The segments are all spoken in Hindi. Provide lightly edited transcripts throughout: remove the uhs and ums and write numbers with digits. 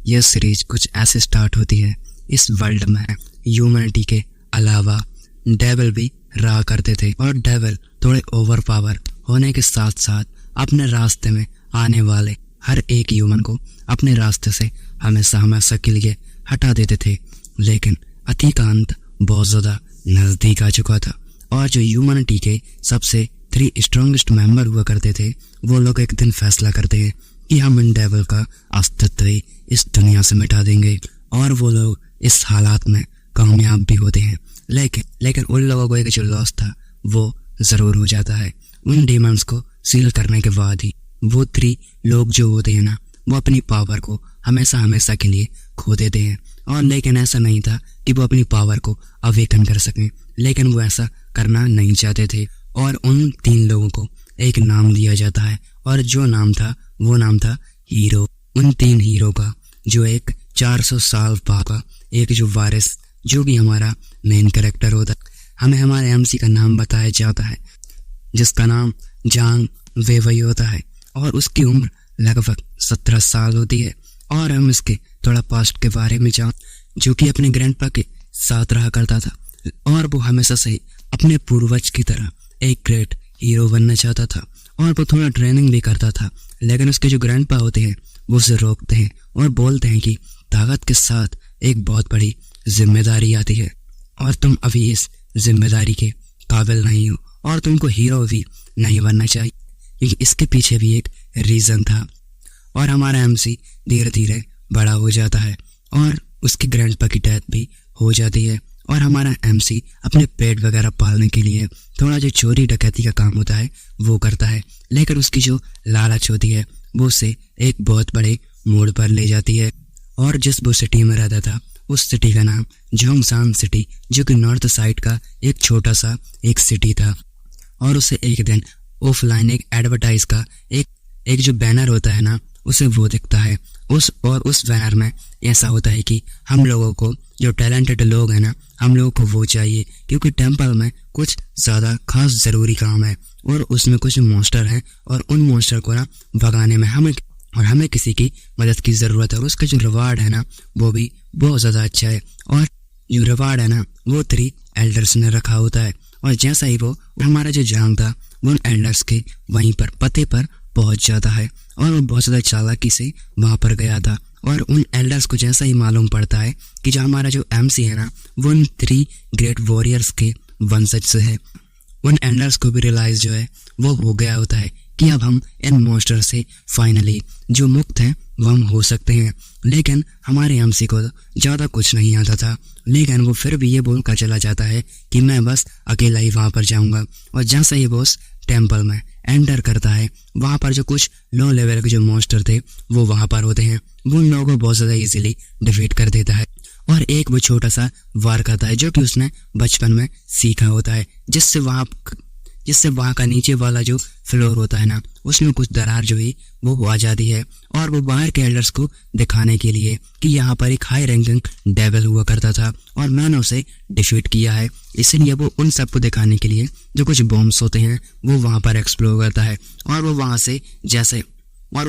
यह सीरीज कुछ ऐसे स्टार्ट होती है। इस वर्ल्ड में ह्यूमैनिटी के अलावा डेविल भी रहा करते थे और डेविल थोड़े ओवर पावर होने के साथ साथ अपने रास्ते में आने वाले हर एक ह्यूमन को अपने रास्ते से हमेशा के लिए हटा देते थे। लेकिन अति का अंत बहुत ज़्यादा नज़दीक आ चुका था और जो ह्यूमैनिटी के सबसे 3 स्ट्रॉन्गेस्ट मेंबर हुआ करते थे वो लोग एक दिन फैसला करते हैं कि हम इन डेविल का अस्तित्व ही इस दुनिया से मिटा देंगे और वो लोग इस हालात में कामयाब भी होते हैं। लेकिन उन लोगों को एक जो लॉस था वो ज़रूर हो जाता है। उन डीमंस को सील करने के बाद ही वो 3 लोग जो होते हैं ना वो अपनी पावर को हमेशा के लिए खो देते हैं। और लेकिन ऐसा नहीं था कि वो अपनी पावर को अवेकन कर सकें, लेकिन वो ऐसा करना नहीं चाहते थे और उन 3 लोगों को एक नाम दिया जाता है और जो नाम था वो नाम था हीरो। उन 3 हीरो का जो एक 400 साल का एक जो वारिस जो कि हमारा मेन कैरेक्टर होता है, हमें हमारे एमसी का नाम बताया जाता है जिसका नाम जांग वेवई होता है और उसकी उम्र लगभग 17 साल होती है। और हम इसके थोड़ा पास्ट के बारे में जान जो कि अपने ग्रैंडपा के साथ रहा करता था और वो हमेशा से अपने पूर्वज की तरह एक ग्रेट हीरो बनना चाहता था और वो थोड़ा ट्रेनिंग भी करता था। लेकिन उसके जो ग्रैंडपा होते हैं वो उसे रोकते हैं और बोलते हैं कि ताकत के साथ एक बहुत बड़ी जिम्मेदारी आती है और तुम अभी इस जिम्मेदारी के काबिल नहीं हो और तुमको हीरो भी नहीं बनना चाहिए, क्योंकि इसके पीछे भी एक रीज़न था। और हमारा एमसी धीरे धीरे बड़ा हो जाता है और उसके ग्रैंडपा की डेथ भी हो जाती है और हमारा एमसी अपने पेट वगैरह पालने के लिए थोड़ा जो चोरी डकैती का काम होता है वो करता है। लेकिन उसकी जो लालच होती है वो उसे एक बहुत बड़े मोड़ पर ले जाती है और जिस वो सिटी में रहता था उस सिटी का नाम जोंगसान सिटी जो कि नॉर्थ साइड का एक छोटा सा एक सिटी था। और उसे एक दिन ऑफलाइन एक एडवर्टाइज का एक जो बैनर होता है ना उसे वो दिखता है उस बैनर में ऐसा होता है कि हम लोगों को जो टैलेंटेड लोग हैं ना हम लोगों को वो चाहिए, क्योंकि टेंपल में कुछ ज़्यादा खास ज़रूरी काम है और उसमें कुछ मॉन्स्टर हैं और उन मॉन्स्टर को ना भगाने में हमें किसी की मदद की ज़रूरत है। और उसका जो रिवार्ड है ना वो भी बहुत ज़्यादा अच्छा है और जो रिवार्ड है ना वो 3 एल्डर्स ने रखा होता है। और जैसा ही वो हमारा जो जांग था वो उन एल्डर्स के वहीं पर पते पर पहुंच जाता है और वो बहुत ज़्यादा चालाकी से वहाँ पर गया था। और उन एल्डर्स को जैसा ही मालूम पड़ता है कि जो हमारा जो एमसी है ना वो उन 3 ग्रेट वॉरियर्स के वंशज से है, उन एल्डर्स को भी रियलाइज जो है वो हो गया होता है कि अब हम इन मॉन्स्टर से फाइनली जो मुक्त हैं वो हम हो सकते हैं। लेकिन हमारे एमसी को ज़्यादा कुछ नहीं आता था, लेकिन वो फिर भी ये बोलकर चला जाता है कि मैं बस अकेला ही वहाँ पर जाऊँगा। और जैसे ही वो उस टेम्पल में एंटर करता है वहाँ पर जो कुछ लो लेवल के जो मॉन्स्टर थे वो वहाँ पर होते हैं, वो उन लोगों को बहुत ज़्यादा इजीली डिफीट कर देता है। और एक वो छोटा सा वार करता है जो कि उसने बचपन में सीखा होता है, जिससे वहाँ का नीचे वाला जो फ्लोर होता है ना उसमें कुछ दरार जो है वो आ जाती है और वो बाहर के एल्डर्स को दिखाने के लिए कि यहाँ पर एक हाई रैंकिंग डेविल हुआ करता था और मैंने उसे डिफीट किया है, इसलिए वो उन सबको दिखाने के लिए जो कुछ बॉम्ब्स होते हैं वो वहाँ पर एक्सप्लोर करता है और वो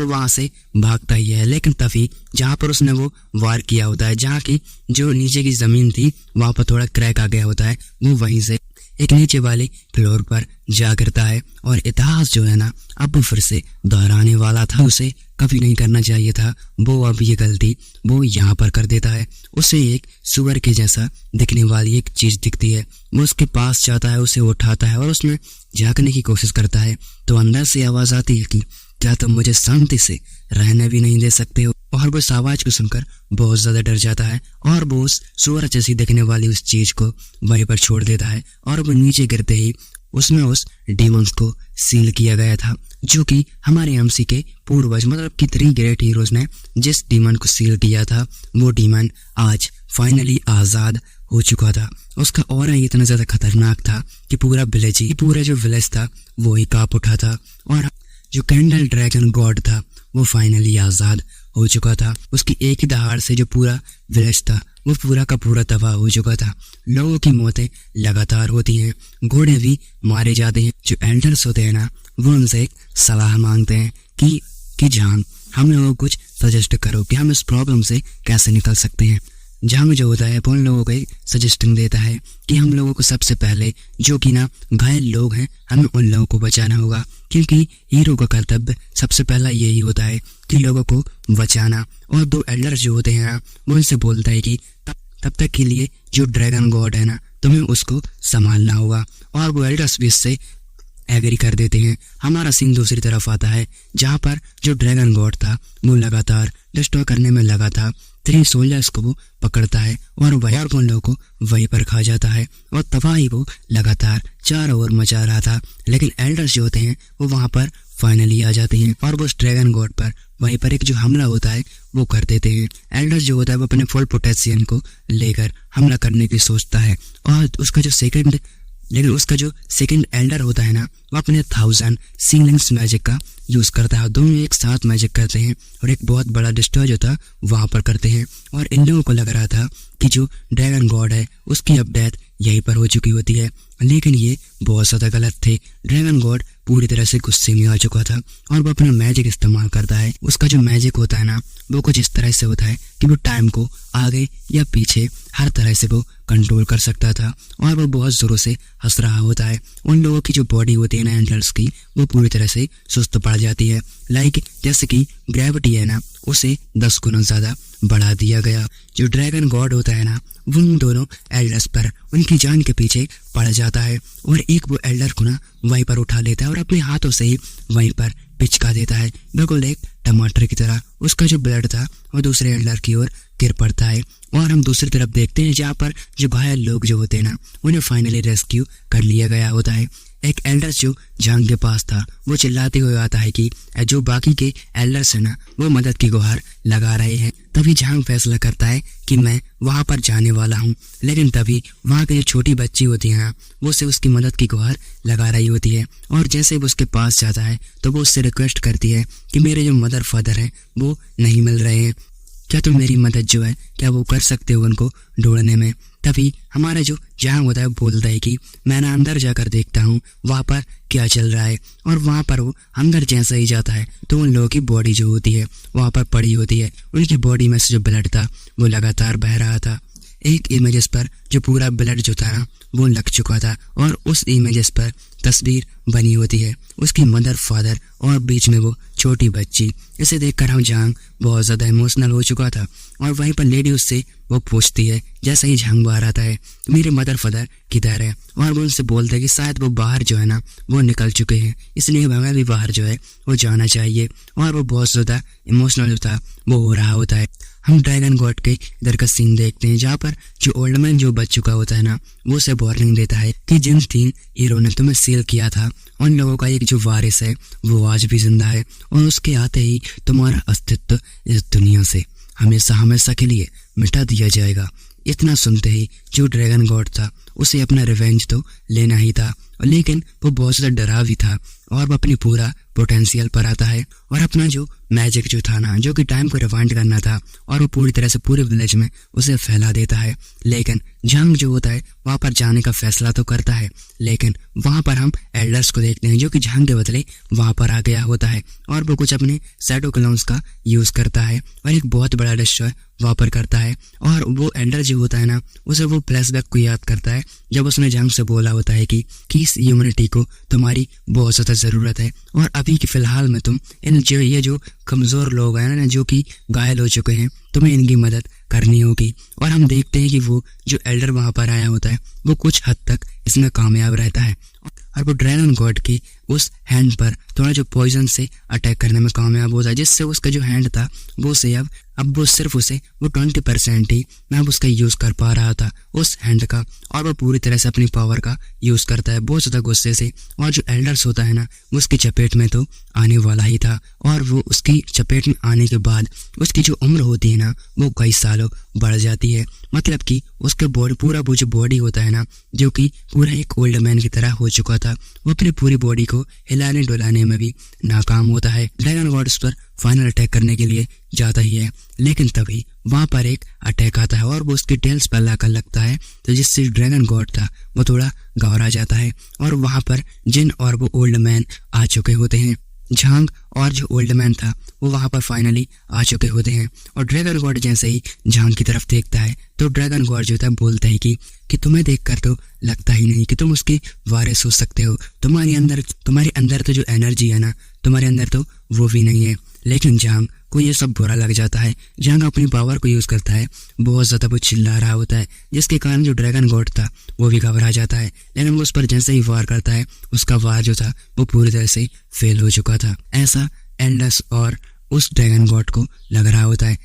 वहाँ से भागता ही है। लेकिन तभी जहाँ पर उसने वो वार किया होता है, जहाँ की जो नीचे की ज़मीन थी वहाँ पर थोड़ा क्रैक आ गया होता है, वो वहीं से एक नीचे वाले फ्लोर पर जा गिरता है। और इतिहास जो है ना अब फिर से दोहराने वाला था, उसे कभी नहीं करना चाहिए था, वो अब ये गलती वो यहाँ पर कर देता है। उसे एक सुअर के जैसा दिखने वाली एक चीज़ दिखती है, वो उसके पास जाता है, उसे उठाता है और उसमें झाँकने की कोशिश करता है तो अंदर से आवाज़ आती है कि क्या तुम मुझे शांति से रहने भी नहीं दे सकते हो। और वो इस आवाज़ को सुनकर बहुत ज़्यादा डर जाता है और वो उस सुअर जैसी दिखने वाली उस चीज़ को वहीं पर छोड़ देता है और वो नीचे गिरते ही उसमें उस डीमंस को सील किया गया था जो कि हमारे एमसी के पूर्वज मतलब कि 3 ग्रेट हीरोज ने जिस डीमन को सील किया था वो डीमन आज फाइनली आज़ाद हो चुका था। उसका ऑरा इतना ज़्यादा खतरनाक था कि पूरा जो विलेज था वो ही कांप उठा था और जो कैंडल ड्रैगन गॉड था वो फाइनली आज़ाद हो चुका था। उसकी एक ही दहाड़ से जो पूरा विलेज था वो पूरा का पूरा तबाह हो चुका था। लोगों की मौतें लगातार होती हैं, घोड़े भी मारे जाते हैं। जो एल्डर्स होते हैं ना वो उनसे एक सलाह मांगते हैं कि जान हम लोगों को कुछ सजेस्ट करो कि हम इस प्रॉब्लम से कैसे निकल सकते हैं। जंग जो होता है वो उन लोगों को सजेस्टिंग देता है कि हम लोगों को सबसे पहले जो कि ना घायल लोग हैं हमें उन लोगों को बचाना होगा, क्योंकि हीरो का कर्तव्य सबसे पहला यही होता है कि लोगों को बचाना। और दो एल्डर्स जो होते हैं ना वो उनसे बोलता है कि तब तक के लिए जो ड्रैगन गॉड है ना तुम्हें उसको संभालना होगा, और वो एल्डर्स भी इससे एग्री कर देते हैं। हमारा सीन दूसरी तरफ आता है जहाँ पर जो ड्रैगन गॉड था वो लगातार डिस्ट्रॉय करने में लगा था। 3 सोल्जर्स को वो पकड़ता है और वही उन लोगों को वहीं पर खा जाता है, और तबाही वो लगातार चारों ओर मचा रहा था। लेकिन एल्डर्स जो होते हैं वो वहाँ पर फाइनली आ जाते हैं और वो उस ड्रैगन गॉड पर वहीं पर एक जो हमला होता है वो कर देते हैं। एल्डर्स जो होता है वो अपने फुल पोटेंशियल को लेकर हमला करने की सोचता है, और उसका जो सेकंड एल्डर होता है ना वो अपने 1000 सीलिंग्स मैजिक का यूज करता है। दोनों एक साथ मैजिक करते हैं और एक बहुत बड़ा डिस्ट्रॉय जो था वहां पर करते हैं। और इन लोगों को लग रहा था कि जो ड्रैगन गॉड है उसकी अब डेथ यहीं पर हो चुकी होती है, लेकिन ये बहुत ज्यादा गलत थे। ड्रैगन गॉड पूरी तरह से गुस्से में आ चुका था और वो अपना मैजिक इस्तेमाल करता है। उसका जो मैजिक होता है ना वो कुछ इस तरह से होता है कि वो टाइम को आगे या पीछे हर तरह से वो कंट्रोल कर सकता था, और वो बहुत जोरों से हंस रहा होता है। उन लोगों की जो बॉडी होती है ना एंजल्स की वो पूरी तरह से सुस्त पड़ जाती है, लाइक जैसे कि ग्रेविटी है ना उसे 10 गुना ज्यादा बढ़ा दिया गया। जो ड्रैगन गॉड होता है ना वो उन दोनों एल्डर्स पर उनकी जान के पीछे पड़ जाता है, और एक वो एल्डर को ना वहीं पर उठा लेता है और अपने हाथों से ही वहीं पर पिचका देता है, बिल्कुल एक टमाटर की तरह। उसका जो ब्लड था वो दूसरे एल्डर की ओर गिर पड़ता है, और हम दूसरी तरफ देखते हैं जहाँ पर जो घायल लोग जो होते हैं ना उन्हें फाइनली रेस्क्यू कर लिया गया होता है। एक एल्डर जो जंग के पास था वो चिल्लाते हुए आता है कि जो बाकी के एल्डर्स है ना वो मदद की गुहार लगा रहे हैं। तभी जंग फैसला करता है कि मैं वहां पर जाने वाला हूं, लेकिन तभी वहां की जो छोटी बच्ची होती है ना वो उसे उसकी मदद की गुहार लगा रही होती है, और जैसे वो उसके पास जाता है तो वो उससे रिक्वेस्ट करती है कि मेरे जो मदर फादर हैं वो नहीं मिल रहे हैं, क्या तुम मेरी मदद जो है क्या वो कर सकते हो उनको ढूंढने में। तभी हमारा जो जहाँ होता है बोलता है कि मैं ना अंदर जाकर देखता हूँ वहाँ पर क्या चल रहा है, और वहाँ पर वो अंदर जैसा ही जाता है तो उन लोगों की बॉडी जो होती है वहाँ पर पड़ी होती है। उनकी बॉडी में से जो ब्लड था वो लगातार बह रहा था। एक इमेजेस पर जो पूरा ब्लड जो था ना वो लग चुका था, और उस इमेजेस पर तस्वीर बनी होती है उसकी मदर फादर और बीच में वो छोटी बच्ची। इसे देखकर हम जंग बहुत ज्यादा इमोशनल हो चुका था, और वहीं पर लेडी उससे वो पूछती है जैसे ही जंग बाहर आता है मेरे मदर फादर किधर है, और वो उनसे बोलते हैं कि शायद वो बाहर जो है ना वो निकल चुके हैं, इसलिए हमें भी बाहर जो है वो जाना चाहिए। और वो बहुत ज्यादा इमोशनल जो था वो हो रहा होता है। हम ड्रैगन गॉड के इधर का सीन देखते हैं जहाँ पर जो ओल्ड मैन जो बच चुका होता है ना वो उसे वार्निंग देता है कि जिन 3 हीरो ने तुम्हें सील किया था उन लोगों का एक जो वारिस है वो आज भी जिंदा है, और उसके आते ही तुम्हारा अस्तित्व इस दुनिया से हमेशा हमेशा के लिए मिटा दिया जाएगा। इतना सुनते ही जो ड्रैगन गॉड था उसे अपना रिवेंज तो लेना ही था, लेकिन वो बहुत ज्यादा डरा भी था, और वो अपनी पूरा पोटेंशियल पर आता है और अपना जो मैजिक जो था ना जो कि टाइम को रिवाइंड करना था और वो पूरी तरह से पूरे विलेज में उसे फैला देता है। लेकिन जंग जो होता है वहां पर जाने का फैसला तो करता है, लेकिन वहां पर हम एल्डर्स को देखते हैं जो कि जंग के बदले वहां पर आ गया होता है, और वो कुछ अपने शैडो क्लोन्स का यूज करता है और एक बहुत बड़ा डिस्ट्रॉय वहां पर करता है। और वो एल्डर जो होता है ना उसे वो फ्लैशबैक को याद करता है जब उसने जंग से बोला होता है कि इस ह्यूमैनिटी को तुम्हारी बहुत ज्यादा जरूरत है, और अभी के फिलहाल में तुम इन जो कमजोर लोग हैं ना जो कि घायल हो चुके हैं तुम्हें इनकी मदद करनी होगी। और हम देखते हैं कि वो जो एल्डर वहां पर आया होता है वो कुछ हद तक इसमें कामयाब रहता है, और वो ड्रैगन गॉड की उस हैंड पर थोड़ा जो पॉइजन से अटैक करने में कामयाब होता है, जिससे उसका जो हैंड था वो से अब वो सिर्फ उसे वो 20% ही मैं अब उसका यूज कर पा रहा था उस हैंड का, और वो पूरी तरह से अपनी पावर का यूज करता है बहुत ज्यादा गुस्से से। और जो एल्डर्स होता है ना वो उसकी चपेट में तो आने वाला ही था, और वो उसकी चपेट में आने के बाद उसकी जो उम्र होती है ना वो कई सालों बढ़ जाती है। मतलब कि उसके पूरा वो जो बॉडी होता है ना जो कि पूरा एक ओल्ड मैन की तरह हो चुका था, वो अपनी पूरी बॉडी को हिलाने डुलाने में भी नाकाम होता है। ड्रैगन गॉड उस पर फाइनल अटैक करने के लिए जाता ही है, लेकिन तभी वहां पर एक अटैक आता है और वो उसकी टेल्स पर लाकर लगता है, तो जिससे ड्रैगन गॉड था वो थोड़ा घबरा जाता है, और वहां पर जिन और वो ओल्ड मैन आ चुके होते हैं। झांग और जो ओल्ड मैन था वो वहां पर फाइनली आ चुके होते हैं। और ड्रैगन गॉड जैसे ही झांग की तरफ देखता है तो ड्रैगन गॉड जो था बोलता है कि तुम्हें देखकर तो लगता ही नहीं कि तुम उसके वारिस हो सकते हो। तुम्हारे अंदर तो जो एनर्जी है ना, तुम्हारे अंदर तो वो भी नहीं है। लेकिन झांग को ये सब बुरा लग जाता है। झांग अपनी पावर को यूज करता है, बहुत ज्यादा वो चिल्ला रहा होता है, जिसके कारण जो ड्रैगन गॉड था वो भी घबरा जाता है। लेकिन वो उस पर जैसे ही वार करता है, उसका वार जो था वो पूरी तरह से फेल हो चुका था। ऐसा एल्डस और उस ड्रैगन गॉड को लग रहा होता है।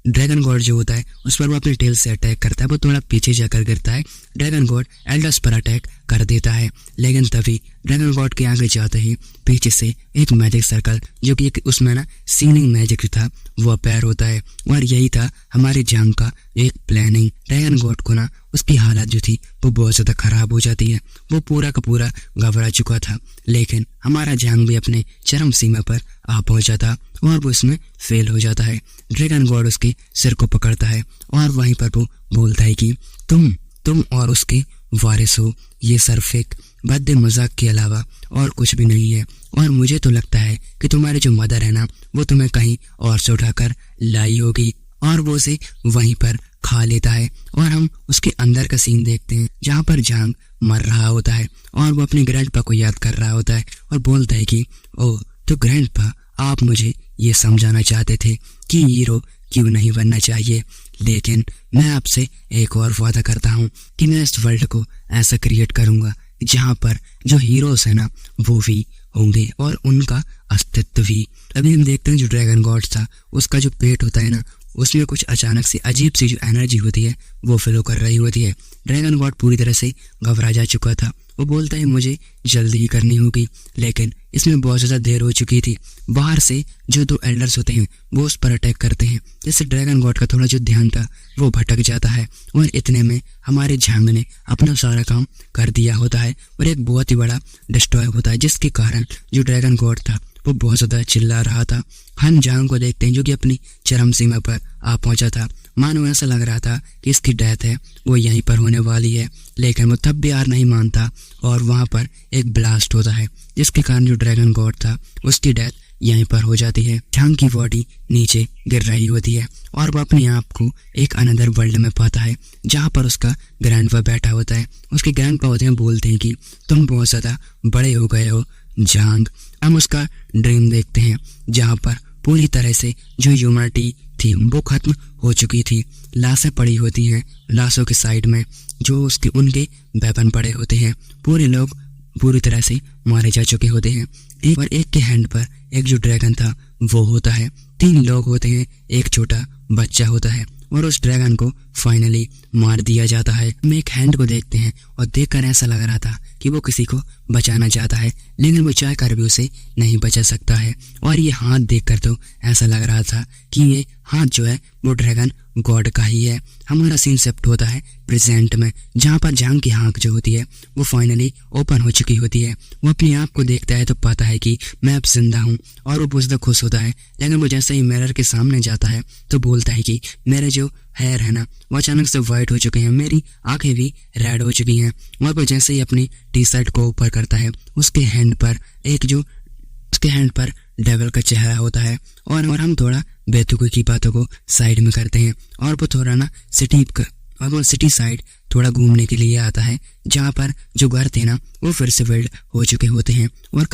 ड्रैगन गॉड जो होता है उस पर वो अपनी टेल से अटैक करता है, वो थोड़ा पीछे जाकर गिरता है। ड्रैगन गॉड एल्डस पर अटैक कर देता है, लेकिन तभी ड्रैगन गॉड के आगे जाते ही पीछे से एक मैजिक सर्कल, जो कि उसमें ना सीलिंग मैजिक था, वो अपेयर होता है। और यही था हमारे झांग का एक प्लानिंग। ड्रैगन गॉड को ना उसकी हालत जो थी वो बहुत ज्यादा खराब हो जाती है, वो पूरा का पूरा घबरा चुका था। लेकिन हमारा झांग भी अपने चरम सीमा पर आ पहुंचा था और वो इसमें फेल हो जाता है। ड्रैगन गॉड उसके सिर को पकड़ता है और वहीं पर वो बोलता है कि तुम और उसके वारिस हो। ये सिर्फ एक बद्दे मजाक के अलावा और कुछ भी नहीं है। और मुझे तो लगता है कि तुम्हारी जो मदर है ना, वो तुम्हें कहीं और से उठाकर लाई होगी और वो उसे वहीं पर खा लेता है। और हम उसके अंदर का सीन देखते हैं जहाँ पर झांग मर रहा होता है और वो अपने ग्रैंडपा को याद कर रहा होता है और बोलता है कि ओह तो ग्रैंडपा, आप मुझे ये समझाना चाहते थे कि हीरो क्यों नहीं बनना चाहिए, लेकिन मैं आपसे एक और वादा करता हूँ कि मैं इस वर्ल्ड को ऐसा क्रिएट करूंगा जहाँ पर जो हीरोज है ना वो भी होंगे और उनका अस्तित्व भी। अभी हम देखते हैं जो ड्रैगन गॉड था उसका जो पेट होता है ना, उसमें कुछ अचानक से अजीब सी जो एनर्जी होती है वो फ्लो कर रही होती है। ड्रैगन गॉड पूरी तरह से घबरा जा चुका था। वो बोलता है मुझे जल्दी ही करनी होगी, लेकिन इसमें बहुत ज़्यादा देर हो चुकी थी। बाहर से जो दो एल्डर्स होते हैं वो उस पर अटैक करते हैं, जिससे ड्रैगन गॉड का थोड़ा जो ध्यान था वो भटक जाता है। और इतने में हमारे झांग ने अपना सारा काम कर दिया होता है और एक बहुत ही बड़ा डिस्ट्रॉय होता है, जिसके कारण जो ड्रैगन गॉड था वो बहुत ज़्यादा चिल्ला रहा था। हम झांग को देखते हैं जो कि अपनी चरम सीमा पर आ पहुंचा था। मानो ऐसा लग रहा था कि इसकी डेथ है वो यहीं पर होने वाली है, लेकिन वो तब भी हार नहीं मानता और वहां पर एक ब्लास्ट होता है, जिसके कारण जो ड्रैगन गॉड था उसकी डेथ यहीं पर हो जाती है। झांग की बॉडी नीचे गिर रही होती है और वो अपने आप को एक अनदर वर्ल्ड में पाता है जहाँ पर उसका ग्रैंडपा बैठा होता है। उसके ग्रैंडपा होते हैं, बोलते हैं कि तुम बहुत ज़्यादा बड़े हो गए हो झांग। हम उसका ड्रीम देखते हैं जहाँ पर पूरी तरह से जो ह्यूमैनिटी थी वो खत्म हो चुकी थी। लाशें पड़ी होती हैं, लाशों के साइड में जो उनके वेपन पड़े होते हैं। पूरे लोग पूरी तरह से मारे जा चुके होते हैं। एक के हैंड पर एक जो ड्रैगन था वो होता है, 3 लोग होते हैं, एक छोटा बच्चा होता है और उस ड्रैगन को फाइनली मार दिया जाता है। हम एक हैंड को देखते हैं और देखकर ऐसा लग रहा था कि वो किसी को बचाना चाहता है, लेकिन वो चाह कर भी उसे नहीं बचा सकता है। और ये हाथ देखकर तो ऐसा लग रहा था कि ये हाथ जो है वो ड्रैगन गॉड का ही है। हमारा सीन शिफ्ट होता है प्रेजेंट में, जहाँ पर झांग की आँख जो होती है वो फाइनली ओपन हो चुकी होती है। वो अपने आप को देखता है तो पाता है कि मैं अब जिंदा हूँ और वो बहुत ज़्यादा खुश होता है। लेकिन वो जैसे ही मिरर के सामने जाता है तो बोलता है कि मेरे जो हेयर है ना वो अचानक से वाइट हो चुके हैं, मेरी आंखें भी रेड हो चुकी हैं। और वो जैसे ही अपनी टी शर्ट को ऊपर करता है उसके हैंड पर डेविल का चेहरा होता है। और हम थोड़ा बेतुकी की बातों को साइड में करते हैं और वो थोड़ा ना सिटी साइड थोड़ा घूमने के लिए आता है, जहाँ पर जो घर थे ना वो फिर से बिल्ड हो चुके होते हैं और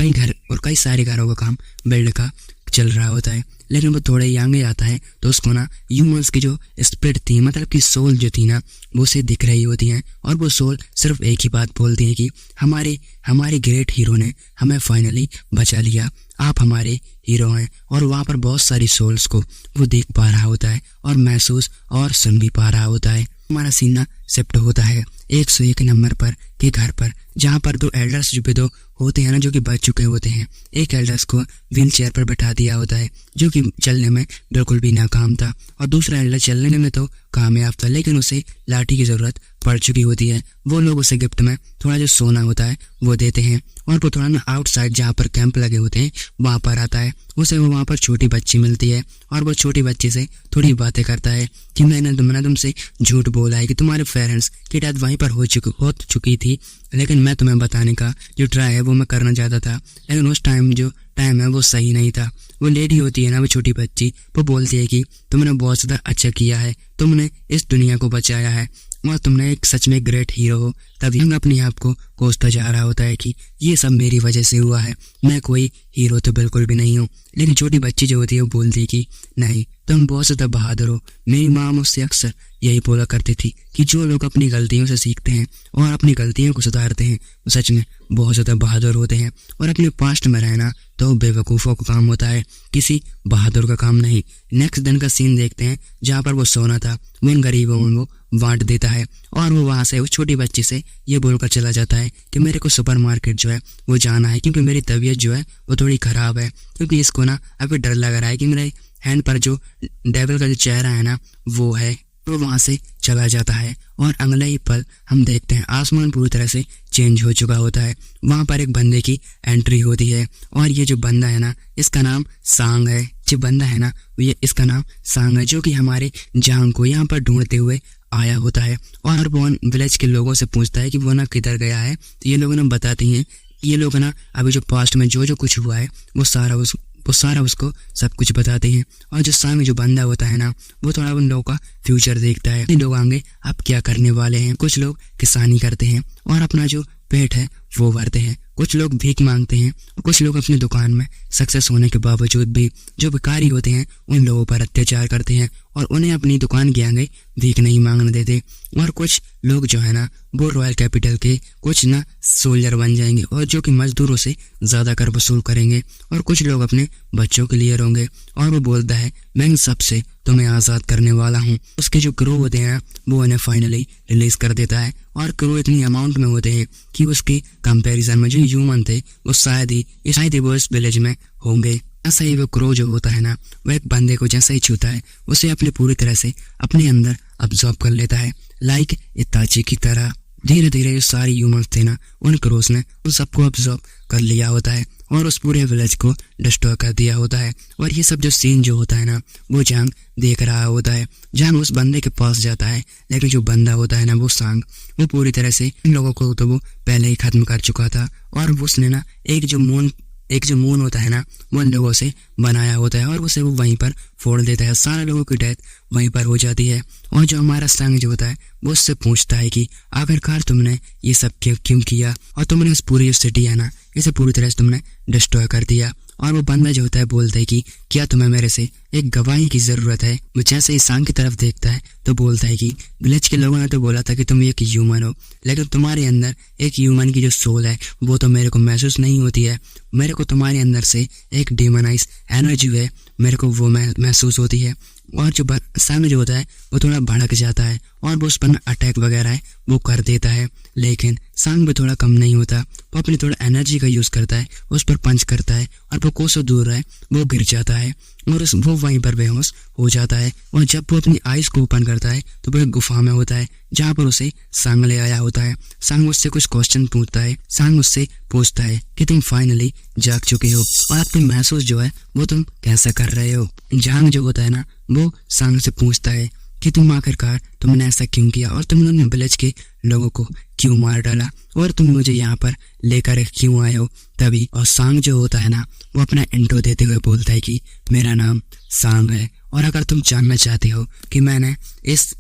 कई सारे घरों का काम बिल्ड का चल रहा होता है। लेकिन वो थोड़े ही आगे आता है तो उसको ना ह्यूमंस की जो स्पिरिट थी, मतलब कि सोल जो थी ना वो उसे दिख रही होती हैं और वो सोल सिर्फ एक ही बात बोलती है कि हमारे ग्रेट हीरो ने हमें फाइनली बचा लिया, आप हमारे हीरो हैं। और वहाँ पर बहुत सारी सोल्स को वो देख पा रहा होता है और महसूस और सुन भी पा रहा होता है। हमारा सीन शिफ्ट होता है 101 नंबर पर के घर पर, जहाँ पर 2 एल्डर्स जो होते हैं ना जो कि बच चुके होते हैं। एक एल्डर्स को व्हील चेयर पर बैठा दिया होता है जो कि चलने में बिल्कुल भी नाकाम था, और दूसरा एल्डर चलने में तो कामयाब था लेकिन उसे लाठी की जरूरत पड़ चुकी होती है। वो लोग उसे गिफ्ट में थोड़ा जो सोना होता है वो देते हैं और वो थोड़ा ना आउटसाइड जहाँ पर कैंप लगे होते हैं वहाँ पर आता है। उसे वो वहाँ पर छोटी बच्ची मिलती है और वो छोटी बच्ची से थोड़ी बातें करता है कि मैंने तुमसे झूठ बोला है कि तुम्हारे पेरेंट्स की डेथ वहीं पर हो चुकी थी, लेकिन मैं तुम्हें बताने का जो ट्राई है वो मैं करना चाहता था, लेकिन उस टाइम जो टाइम है वो सही नहीं था। वो लेडी होती है ना, वो छोटी बच्ची, वो बोलती है कि तुमने बहुत ज़्यादा अच्छा किया है, तुमने इस दुनिया को बचाया है और तुमने एक सच में ग्रेट हीरो हो। तभी यंग अपने आप को कोसता जा रहा होता है कि ये सब मेरी वजह से हुआ है, मैं कोई हीरो तो बिल्कुल भी नहीं हूँ। लेकिन छोटी बच्ची जो होती है वो बोलती है कि नहीं, तुम बहुत ज़्यादा बहादुर हो। मेरी माँ मुझसे अक्सर यही बोला करती थी कि जो लोग अपनी गलतियों से सीखते हैं और अपनी गलतियों को सुधारते हैं वो सच में बहुत ज़्यादा बहादुर होते हैं, और अपने पास्ट में रहना तो बेवकूफ़ों का काम होता है, किसी बहादुर का काम नहीं। नेक्स्ट दिन का सीन देखते हैं जहाँ पर वो सोना था वो इन गरीबों में वो बांट देता है, और वो वहाँ से उस छोटी बच्ची से ये बोलकर चला जाता है कि मेरे को सुपरमार्केट जो है वो जाना है, क्योंकि मेरी तबीयत जो है वो थोड़ी ख़राब है, क्योंकि इसको ना अभी डर लग रहा है कि मेरे हैंड पर जो डेविल का जो चेहरा है ना वो है। तो वहाँ से चला जाता है और अगले ही पल हम देखते हैं आसमान पूरी तरह से चेंज हो चुका होता है। वहाँ पर एक बंदे की एंट्री होती है, और ये जो बंदा है ना इसका नाम सांग है। जो बंदा है ना ये इसका नाम सांग है, जो कि हमारे जांग को यहाँ पर ढूंढते हुए आया होता है, और वो विलेज के लोगों से पूछता है कि वो ना किधर गया है। तो ये लोग ना बताते हैं, ये लोग ना अभी जो पास्ट में जो कुछ हुआ है वो सारा उसको सब कुछ बताते हैं। और जो सांग जो बंदा होता है ना वो थोड़ा उन लोगों का फ्यूचर देखता है, लोग आगे अब क्या करने वाले हैं। कुछ लोग किसानी करते हैं और अपना जो पेट है वो भरते हैं, कुछ लोग भीख मांगते हैं, और कुछ लोग अपनी दुकान में सक्सेस होने के बावजूद भी जो भिखारी होते हैं उन लोगों पर अत्याचार करते हैं और उन्हें अपनी दुकान के आगे भीख नहीं मांगने देते। और कुछ लोग जो है ना वो रॉयल कैपिटल के कुछ ना सोल्जर बन जाएंगे और जो कि मजदूरों से ज़्यादा कर वसूल करेंगे, और कुछ लोग अपने बच्चों के लिए रोंगे। और वो बोलता है मैं इन सबसे तुम्हें आज़ाद करने वाला हूँ। उसके जो क्रू होते हैं वो उन्हें फाइनली रिलीज कर देता है, और क्रू इतनी अमाउंट में होते हैं कि उसके कंपैरिजन में जो ह्यूमन थे वो शायद ही वो इस विलेज में होंगे। ऐसा ही वो क्रो जो होता है ना वो एक बंदे को जैसा ही छूता है उसे अपने पूरी तरह से अपने अंदर अब्जॉर्ब कर लेता है, लाइक इताची की तरह। धीरे धीरे जो सारी ह्यूमंस थे ना उन क्रोस ने उन सबको अब्जॉर्ब कर लिया होता है और उस पूरे विलेज को डिस्ट्रॉय कर दिया होता है। और ये सब जो सीन जो होता है ना वो जांग देख रहा होता है। जांग उस बंदे के पास जाता है, लेकिन जो बंदा होता है ना वो सांग वो पूरी तरह से इन लोगों को तो वो पहले ही खत्म कर चुका था, और उसने ना एक जो मून होता है ना वो उन लोगों से बनाया होता है, और उसे वो वहीं पर फोड़ देता है। सारे लोगों की डेथ वहीं पर हो जाती है। और जो हमारा सांग जो होता है वो उससे पूछता है कि आखिरकार तुमने ये सब क्यों किया, और तुमने उस पूरी जो सिटी है ना इसे पूरी तरह से तुमने डिस्ट्रॉय कर दिया। और वो बंदा जो होता है बोलता है कि क्या तुम्हें मेरे से एक गवाही की ज़रूरत है। वो जैसे ही सांग की तरफ देखता है तो बोलता है कि विलेज के लोगों ने तो बोला था कि तुम एक ह्यूमन हो, लेकिन तुम्हारे अंदर एक ह्यूमन की जो सोल है वो तो मेरे को महसूस नहीं होती है। मेरे को तुम्हारे अंदर से एक डेमोनाइज एनर्जी है, मेरे को वो महसूस होती है। और जो सांग जो होता है वो थोड़ा भड़क जाता है और वो उस पर अटैक वगैरह है वो कर देता है, लेकिन सांग भी थोड़ा कम नहीं होता। वो अपनी थोड़ा एनर्जी का यूज़ करता है, उस पर पंच करता है और वो कोसों दूर है वो गिर जाता है और वो वहीं पर बेहोश हो जाता है। और जब वो अपनी आइज़ को ओपन करता है तो वो एक गुफा में होता है जहाँ पर उसे सांग ले आया होता है। सांग उससे कुछ क्वेश्चन पूछता है। सांग उससे पूछता है कि तुम फाइनली जाग चुके हो और अब तुम महसूस जो है वो तुम कैसे कर रहे हो। जांग जो होता है ना वो सांग से पूछता है कि तुम आखिरकार तुमने ऐसा क्यों किया और तुमने विलेज के लोगों को क्यों मार डाला और तुम मुझे यहाँ पर लेकर क्यों आए हो। तभी और सांग जो होता है ना वो अपना इंट्रो देते हुए बोलता है कि मेरा नाम सांग है, और अगर तुम जानना चाहते हो कि मैंने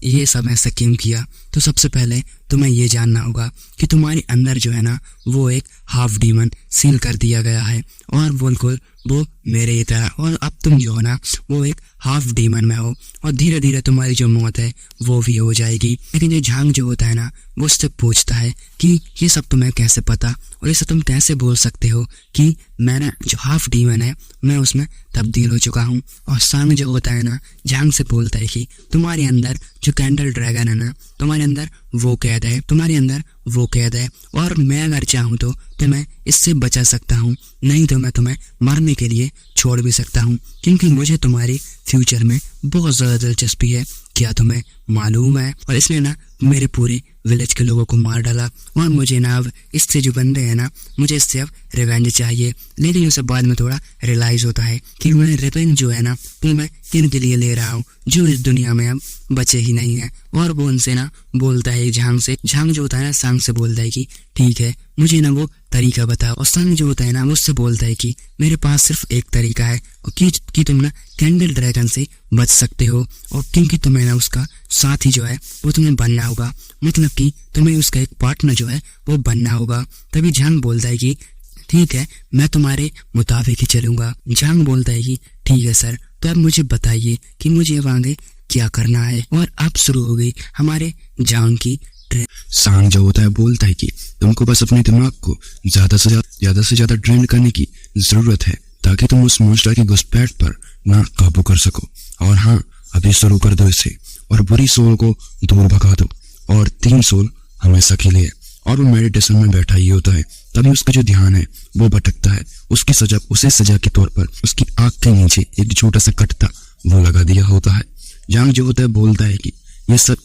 ये सब ऐसा क्यों किया तो सबसे पहले तुम्हें ये जानना होगा कि तुम्हारे अंदर जो है ना वो एक हाफ डीमन सील कर दिया गया है और बिल्कुल वो मेरे ही तरह, और अब तुम जो हो ना वो एक हाफ डीमन में हो और धीरे धीरे तुम्हारी जो मौत है वो भी हो जाएगी। लेकिन जो झांग जो होता है ना वो उससे पूछता है कि ये सब तुम्हें कैसे पता और ये सब तुम कैसे बोल सकते हो कि मैंने जो हाफ डीमन है मैं उसमें तब्दील हो चुका हूँ। और सांग जो होता है ना झांग से बोलता है कि तुम्हारे अंदर जो कैंडल ड्रैगन है ना तुम्हारे अंदर वो कैद है, तुम्हारे अंदर वो कैद है, और मैं अगर चाहूँ तो मैं इससे बचा सकता हूँ, नहीं तो मैं तुम्हें मरने के लिए छोड़ भी सकता हूँ, क्योंकि मुझे तुम्हारे फ्यूचर में बहुत ज़्यादा दिलचस्पी है, क्या तुम्हें मालूम है। और इसलिए ना मेरे पूरे विलेज के लोगों को मार डाला और मुझे ना अब इससे जो बंदे हैं ना, मुझे इससे अब रिवेंज चाहिए। लेकिन उसे बाद में थोड़ा रियलाइज होता है कि मैं रिवेंज जो है ना वो मैं किन के लिए ले रहा हूँ, जो इस दुनिया में अब बचे ही नहीं है। और वो उनसे ना बोलता है झांग से, झांग जो होता है ना सांग से बोलता है कि ठीक है मुझे ना वो तरीका बताओ। और सांग जो होता है ना मुझसे बोलता है कि मेरे पास सिर्फ एक तरीका है कि तुम ना कैंडल ड्रैगन से बच सकते हो, और क्योंकि तुम्हें ना उसका साथी जो है वो तुम्हें बनना होगा, मतलब कि तुम्हें उसका एक पार्टनर जो है वो बनना होगा। तभी झांग बोलता है कि ठीक है मैं तुम्हारे मुताबिक ही चलूंगा। झांग बोलता है कि ठीक है सर, तो अब मुझे बताइए कि मुझे अब आगे क्या करना है। और अब शुरू हो गई हमारे झांग की ट्रेन। सांग जो होता है बोलता है कि तुमको बस अपने दिमाग को ज्यादा से ज्यादा ट्रेन करने की जरूरत है ताकि तुम उस मॉन्स्टर की घुसपैठ पर ना काबू कर सको। और हाँ, अभी शुरू कर दो इसे और बुरी सोल को दूर भगा दो। और 3 सोल हमेशा के लिए। और वो मेडिटेशन में बैठा ही होता है। तभी उसका जो ध्यान है वो भटकता है। उसे सजा के तौर पर उसकी आंख के नीचे एक छोटा सा कट था वो लगा दिया होता है। झांग जो होता है बोलता है कि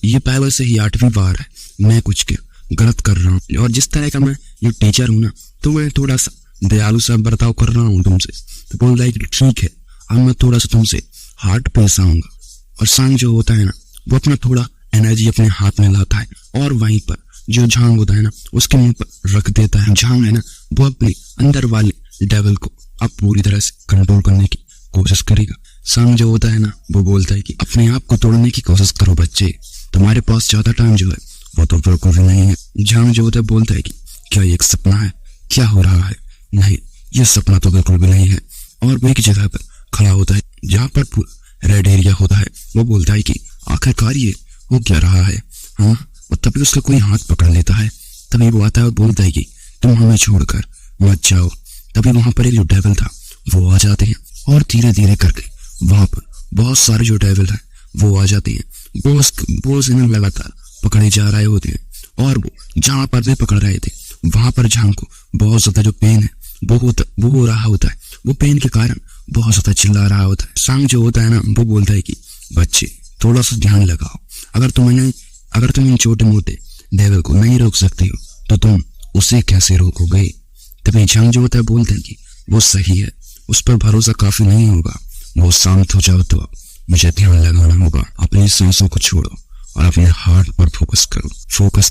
ये पहले से ही 8वीं बार है मैं कुछ गलत कर रहा हूँ, और जिस तरह का मैं जो टीचर हूँ ना तो मैं थोड़ा सा दयालु सा बर्ताव कर रहा हूँ तुमसे। तो बोलता है कि ठीक है अब मैं थोड़ा सा तुमसे हार्ड पेश आऊंगा। और सांग जो होता है ना वो अपना थोड़ा एनर्जी अपने हाथ में लाता है और वहीं पर जो झांग होता है ना उसके मुंह पर रख देता है। झांग है ना वो अपने अंदर वाले डेविल को अब पूरी तरह से कंट्रोल करने की कोशिश करेगा। सांग जो होता है ना वो बोलता है कि अपने आप को तोड़ने की कोशिश करो बच्चे, तुम्हारे पास ज्यादा टाइम जो है वो तो बिल्कुल भी नहीं है। झांग जो होता है बोलता है कि क्या ये एक सपना है, क्या हो रहा है? नहीं, ये सपना तो बिल्कुल भी नहीं है। और वो एक जगह पर खड़ा होता है जहाँ पर पूरा रेड एरिया होता है। वो बोलता है कि आखिरकार ये हो क्या रहा है। हाँ, और तभी उसका कोई हाथ पकड़ लेता है। तभी वो आता है और बोलता है कि तुम हमें छोड़कर मत जाओ। तभी वहां पर एक जो डेविल था वो आ जाते हैं और धीरे धीरे करके वहां पर बहुत सारे जो डेविल है वो आ जाते हैं। बॉस इन्हें लगातार पकड़े जा रहे होते हैं और वो जहाँ पर वे पकड़ रहे थे वहां पर झांग को बहुत ज्यादा जो पेन है वो हो रहा होता है। वो पेन के कारण बहुत ज्यादा चिल्ला रहा होता है। सांग जो होता है ना वो बोलता है कि बच्चे थोड़ा सा ध्यान लगाओ, अगर तुम इन छोटे मोटे डेविल को नहीं रोक सकते हो तो तुम उसे कैसे रोकोगे। तभी झांग जो होता है बोलते हैं कि वो सही है, उस पर भरोसा काफी नहीं होगा, वो शांत हो जाओ तो मुझे ध्यान लगाना होगा। अपनी सांसों को छोड़ो और अपने हार्ट पर फोकस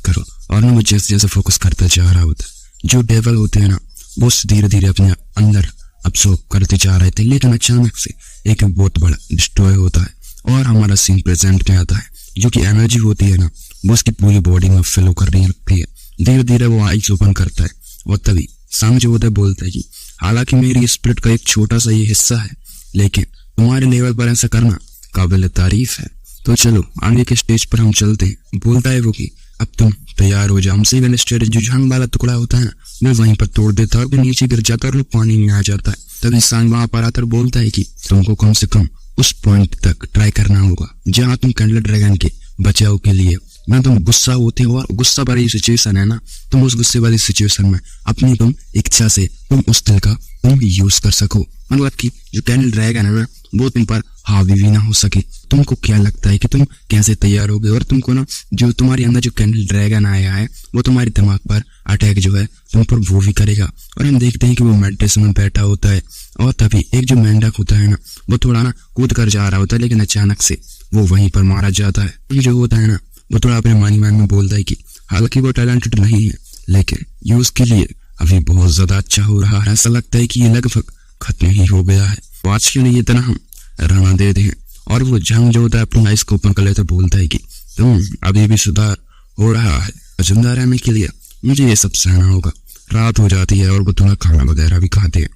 करो। और ना वो जैसे जैसे फोकस करता जा रहा होता है जो डेविल होते हैं ना वो धीरे धीरे अपने अंदर अब्सॉर्ब करते जा रहे थे। लेकिन अचानक से एक बहुत बड़ा डिस्ट्रॉय होता है और हमारा सीन प्रेजेंट में आता है। जो कि एनर्जी होती है ना वो उसकी पूरी बॉडी में फ्लो करने लगती है। धीरे धीरे वो आइज ओपन करता है और तभी सांग जो होता है बोलता है कि हालांकि मेरी स्पिरिट का एक छोटा सा ये हिस्सा है, लेकिन तुम्हारे लेवल पर ऐसा करना काबिल तारीफ है। तो चलो आगे के स्टेज पर हम चलते हैं। बोलता है वो कि अब तुम तैयार हो जाओ। हमसे वाला स्टेज जो झांग वाला टुकड़ा होता है ना वो वहीं पर तोड़ देता है और नीचे गिर जाता है और वो पानी में आ जाता है। तभी सांग वहां पर आकर बोलता है कि तुमको कम से कम उस पॉइंट तक ट्राई करना होगा जहाँ तुम कैंडल ड्रैगन के बचाव के लिए ना तुम गुस्सा होते हो, और गुस्सा वाली सिचुएशन है ना, तुम उस गुस्से वाली सिचुएशन में अपनी तुम इच्छा से तुम उस दिल का तुम यूज कर सको। मतलब कि जो कैंडल ड्रैगन है ना वो तुम पर हावी भी ना हो सके। तुमको क्या लगता है कि तुम कैसे तैयार होगे, और तुमको ना जो तुम्हारे अंदर जो कैंडल ड्रैगन आया है वो तुम्हारे दिमाग पर अटैक जो है तुम पर वो भी करेगा। और हम देखते हैं कि वो मेडिटेशन में बैठा होता है और तभी एक जो मेंढक होता है ना वो थोड़ा ना कूद कर जा रहा होता है, लेकिन अचानक से वो वहीं पर मारा जाता है। जो होता है ना वो थोड़ा अपने मानी मान में बोलता है कि हालांकि वो टैलेंटेड नहीं है लेकिन ये उसके लिए अभी बहुत ज्यादा अच्छा हो रहा है। ऐसा लगता है कि ये लगभग खत्म ही हो गया है। तो आज के लिए इतना हम रहना देते हैं। और वो झांग जो होता है अपनी आइस को ओपन कर लेता बोलता है कि तुम अभी भी सुधार हो रहा है, जिंदा रहने के लिए मुझे ये सब सहना होगा। रात हो जाती है और वो थोड़ा खाना वगैरह भी खाते हैं।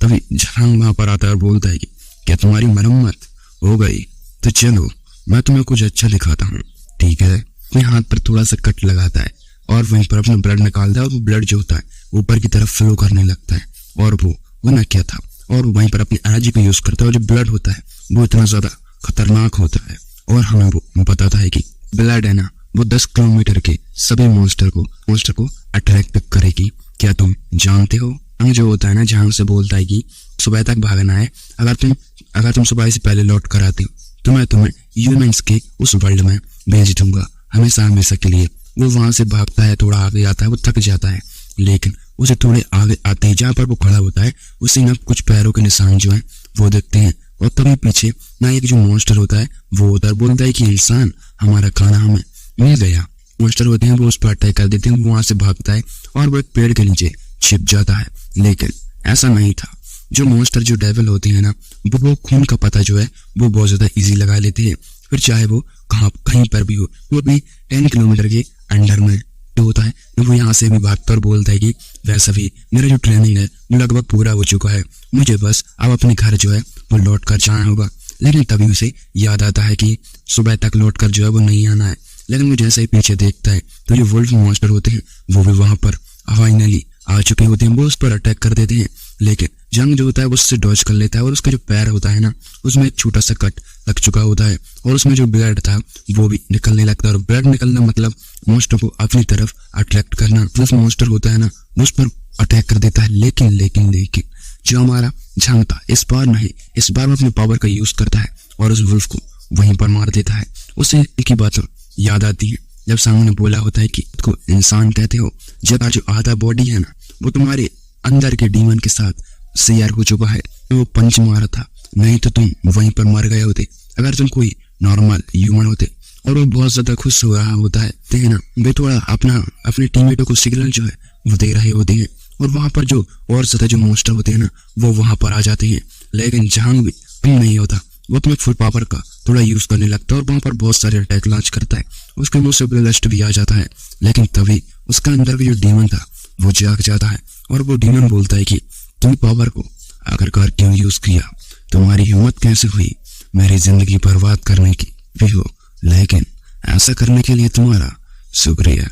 तभी झांग वहां पर आता है और बोलता है कि क्या तुम्हारी मरम्मत हो गई? तो चलो मैं तुम्हें कुछ अच्छा दिखाता हूँ, ठीक है। अपने हाथ पर थोड़ा सा कट लगाता है और वहीं पर अपना ब्लड निकालता है और वो ब्लड जो होता है ऊपर की तरफ फ्लो करने लगता है। और वो ना क्या था, और वहीं पर अपनी एनर्जी को यूज करता है। और जो ब्लड होता है वो इतना ज्यादा खतरनाक होता है और हमें वो बताता है कि ब्लड है ना वो 10 किलोमीटर के सभी मॉन्स्टर को अट्रैक्ट करेगी। क्या तुम जानते हो? हम जो होता है ना झांग से बोलता है कि सुबह तक भागना है। अगर तुम सुबह से पहले लौट कर आते हो तो मैं तुम्हें ह्यूमंस के उस वर्ल्ड में भेज दूंगा हमेशा के लिए। वो वहां से भागता है, थोड़ा आगे आता है, वो थक जाता है, लेकिन उसे थोड़े आगे आते ही जहाँ पर वो खड़ा होता है उसे ना कुछ पैरों के निशान जो है वो देखते हैं। और तभी पीछे ना एक जो मॉन्स्टर होता है वो उधर बोलता है कि इंसान, हमारा खाना हमें मिल गया। मॉन्स्टर होते हैं वो उस पर अटैक कर देते हैं, वो वहां से भागता है और वो एक पेड़ के नीचे छिप जाता है। लेकिन ऐसा नहीं था, जो मॉन्स्टर जो डेविल होते हैं ना वो खून का पता जो है वो बहुत ज्यादा इजी लगा लेते हैं। फिर चाहे वो कहीं पर भी हो, वो भी 10 किलोमीटर के अंडर में होता है। वो यहाँ से भी भागता और बोलता है कि वैसा भी मेरा जो ट्रेनिंग है वो लगभग पूरा हो चुका है, मुझे बस अब अपने घर जो है वो लौट कर जाना होगा। लेकिन तभी उसे याद आता है कि सुबह तक लौट कर जो है वो नहीं आना है। लेकिन वो जैसे ही पीछे देखता है तो जो वुल्फ मॉन्स्टर होते हैं वो भी वहां पर फाइनली आ चुके होते हैं। वो उस पर अटैक कर देते हैं, लेकिन जंग जो होता है वो उससे डॉज कर लेता है और उसका जो पैर होता है ना उसमें एक छोटा सा कट लग चुका होता है और उसमें जो ब्लड था वो भी निकलने लगता है। और ब्लड निकलना मतलब मॉन्स्टर को अपनी तरफ अट्रैक्ट करना। जो मॉन्स्टर होता है ना वो उस पर अटैक कर देता है। लेकिन जो हमारा जंग था इस बार नहीं, इस बार वो अपने पावर का यूज करता है और उस वुल्फ को वहीं पर मार देता है। उसे एक ही बात याद आती है जब सामने बोला होता है कि को इंसान कहते हो, जब जो आधा बॉडी है ना वो तुम्हारे अंदर के डीमन के साथ शेयर हो चुका है। वो पंच मारा था, नहीं तो तुम वहीं पर मर गए होते। अगर तुम कोई नॉर्मल ह्यूमन होते। और वो बहुत ज्यादा खुश हो रहा होता है ना, वे थोड़ा अपने टीममेटों को सिग्नल जो है वो दे रहे होते हैं और वहां पर जो और ज्यादा जो मॉन्स्टर होते हैं ना वो वहां पर आ जाते हैं। लेकिन जहां भी नहीं होता वो अपने फुल पावर का थोड़ा यूज करने लगता है और वहां पर बहुत सारे अटैक लॉन्च करता है। उसके मुंह से ब्लस्ट भी आ जाता है, लेकिन तभी उसका अंदर का जो डीमन था वो जाग जाता है और वो डीमन बोलता है कि तुम पावर को आखिरकार क्यों यूज किया, तुम्हारी हिम्मत कैसे हुई मेरी जिंदगी बर्बाद करने की भी हो, लेकिन ऐसा करने के लिए तुम्हारा शुक्रिया।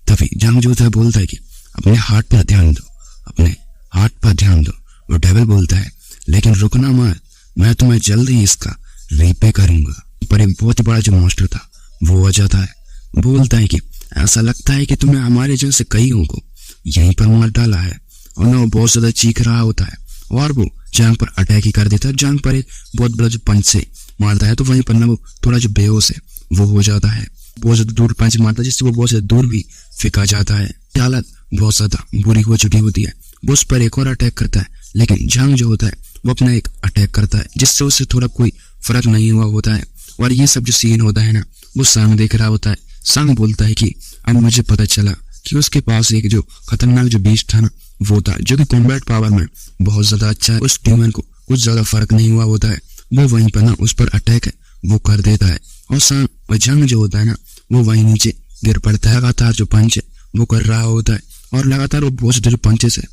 तभी जंग जो था बोलता है कि अपने हार्ट पर ध्यान दो, अपने हार्ट पर ध्यान दो। वो डेविल बोलता है लेकिन रुकना मत, मैं तुम्हें जल्द ही इसका रीपे करूंगा। पर एक बहुत बड़ा जो मॉन्स्टर था वो आ जाता है, बोलता है कि ऐसा लगता है कि तुमने हमारे जैसे कईयों को यहीं पर मार डाला है। और ना वो बहुत ज्यादा चीख रहा होता है और वो जंग पर अटैक ही कर देता है। जंग पर एक बहुत बड़ा जो पंच से मारता है तो वहीं पर ना वो थोड़ा जो बेहोश है वो हो जाता है। बहुत ज्यादा दूर पंच मारता है जिससे वो बहुत ज्यादा दूर भी फेंका जाता है। हालत बहुत ज्यादा बुरी हो चुकी होती है। वो उस पर एक और अटैक करता है, लेकिन जंग जो होता है वो अपना एक अटैक करता है जिससे उससे थोड़ा कोई फर्क नहीं हुआ होता है। और ये सब जो सीन होता है ना वो सांग देख रहा होता है। सांग बोलता है कि अब मुझे पता चला कि उसके पास एक जो खतरनाक जो बीस्ट था ना वो था जो कि कॉम्बैट पावर में बहुत ज्यादा अच्छा है। उस डीमन को कुछ ज्यादा फर्क नहीं हुआ होता है। वो वहीं पर ना उस पर अटैक है वो कर देता है और सांग और जंग जो होता है ना वो वहीं नीचे गिर पड़ता है। लगातार जो पंच है वो कर रहा होता है और लगातार वो बहुत सारे जो पंचेस है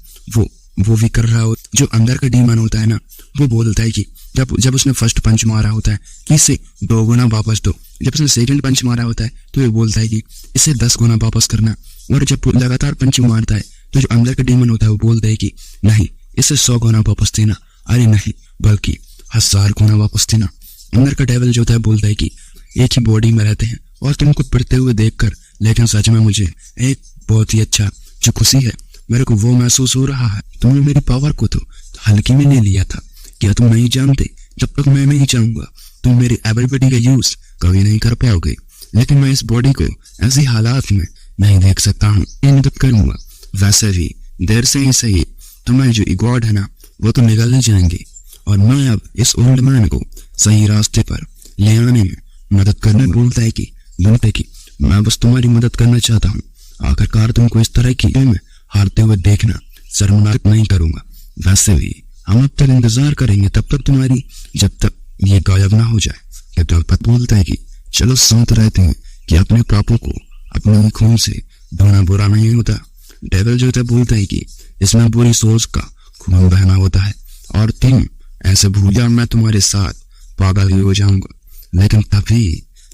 वो भी कर रहा होता है। जो अंदर का डीमन होता है ना वो बोलता है कि जब उसने फर्स्ट पंच मारा होता है कि इसे 2 गुना वापस दो। जब उसने सेकंड पंच मारा होता है तो ये बोलता है कि इसे 10 गुना वापस करना। और जब लगातार पंच मारता है तो जो अंदर का डीमन होता है वो बोलता है कि नहीं, इसे 100 गुना वापस देना। अरे नहीं, बल्कि 1000 गुना वापस देना। अंदर का डेविल जो होता है बोलता है कि एक ही बॉडी में रहते हैं और तुमको पढ़ते हुए देखकर, लेकिन सच में मुझे एक बहुत ही अच्छा जो खुशी है मेरे को वो महसूस हो रहा है। तुमने मेरी पावर को तो हल्के में ले लिया था, क्या तुम नहीं जानते जब तक मैं नहीं चाहूंगा तुम मेरी एबिलिटी का यूज कभी नहीं कर पाओगे। लेकिन मैं इस बॉडी को ऐसी हालात में नहीं देख सकता हूँ, ये मदद करूंगा। वैसे भी देर से ही सही तुम्हारे जो गॉड है ना वो तो निकलने जाएंगे और मैं अब इस ओल्ड मैन को सही रास्ते पर ले आने में मदद करना। बोलता है कि मैं बस तुम्हारी मदद करना चाहता हूँ। आखिरकार तुमको इस तरह की में हारते हुए देखना शर्मनाक नहीं करूंगा। वैसे भी हम अब तक इंतजार करेंगे तब तक तुम्हारी, जब तक ये गायब ना हो जाए। कैप्टन पत बोलता है कि चलो साथ रहते हैं कि अपने पापों को अपने खून से धोना बुरा नहीं होता। डेविल जो होता है बोलता है कि इसमें बुरी सोच का खून बहना होता है और तुम ऐसे भूल जाओ मैं तुम्हारे साथ पागल ही हो जाऊंगा। लेकिन तभी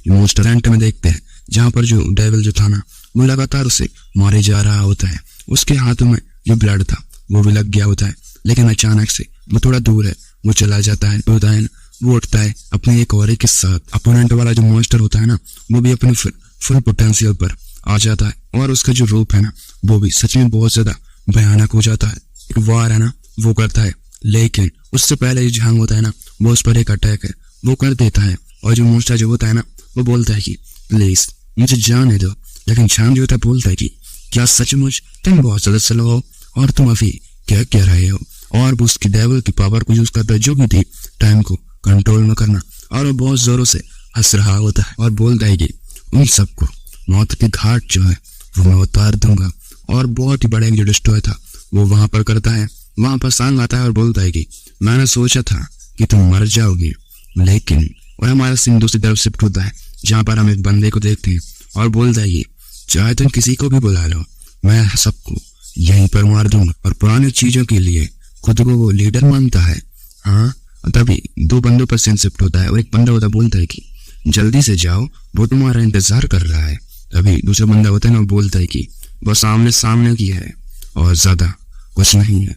मॉन्स्टर हंट में देखते हैं जहाँ पर जो डेविल जो था ना वो लगातार उसे मारे जा रहा होता है। उसके हाथों में जो ब्लड था वो भी लग गया होता है, लेकिन अचानक से वो थोड़ा दूर है वो चला जाता है। वो उठता है अपने एक और के साथ। अपोनेंट वाला जो मॉन्स्टर होता है ना वो भी अपने फुल पोटेंशियल पर आ जाता है और उसका जो रूप है ना वो भी सच में बहुत ज्यादा भयानक हो जाता है। एक वार है ना वो करता है, लेकिन उससे पहले जो जंग होता है ना वो उस पर एक अटैक है वो कर देता है। और जो मॉन्स्टर जो होता है ना वो बोलता है कि प्लीज मुझे जाने दो, लेकिन झांग जो होता है बोलता है कि क्या सचमुच तुम बहुत ज्यादा स्लो हो और तुम अभी क्या कह रहे हो। और वो उसकी डेविल की पावर को यूज करता है जो भी थी टाइम को कंट्रोल में करना, और वो बहुत जोरों से हंस रहा होता है और बोलता है कि उन सबको मौत के घाट जो है वो मैं उतार दूंगा। और बहुत ही बड़ा एक जो डिस्ट्रॉय था वो वहां पर करता है। वहां पर सांग आता है और बोलता है कि मैंने सोचा था कि तुम मर जाओगी, लेकिन और हमारा सीन दूसरी तरफ शिफ्ट होता है जहाँ पर हम एक बंदे को देखते हैं और बोलता है कि चाहे तुम किसी को भी बुला लो, मैं सबको यहीं पर मार दूंगा। और पुरानी चीजों के लिए खुद को वो लीडर मानता है। हाँ, तभी दो बंदों पर सीन शिफ्ट होता है और एक बंदा होता बोलता है कि जल्दी से जाओ, वो तुम्हारा इंतजार कर रहा है। तभी दूसरा बंदा होता है ना, वो बोलता है कि वो सामने की है और ज्यादा कुछ नहीं है।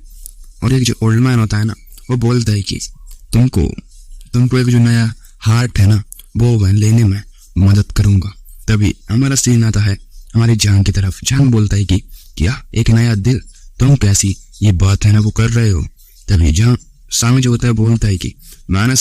और एक जो ओल्ड मैन होता है ना, वो बोलता है कि तुमको एक जो नया हार्ट है ना वो मैं लेने में मदद करूंगा। तभी हमारा सीन आता है हमारी जान की तरफ। जान बोलता है कि क्या एक नया दिल, तुम कैसी ये बात है ना वो कर रहे हो। तभी जहाँ सामने जो होता है बोलता है कि मैंने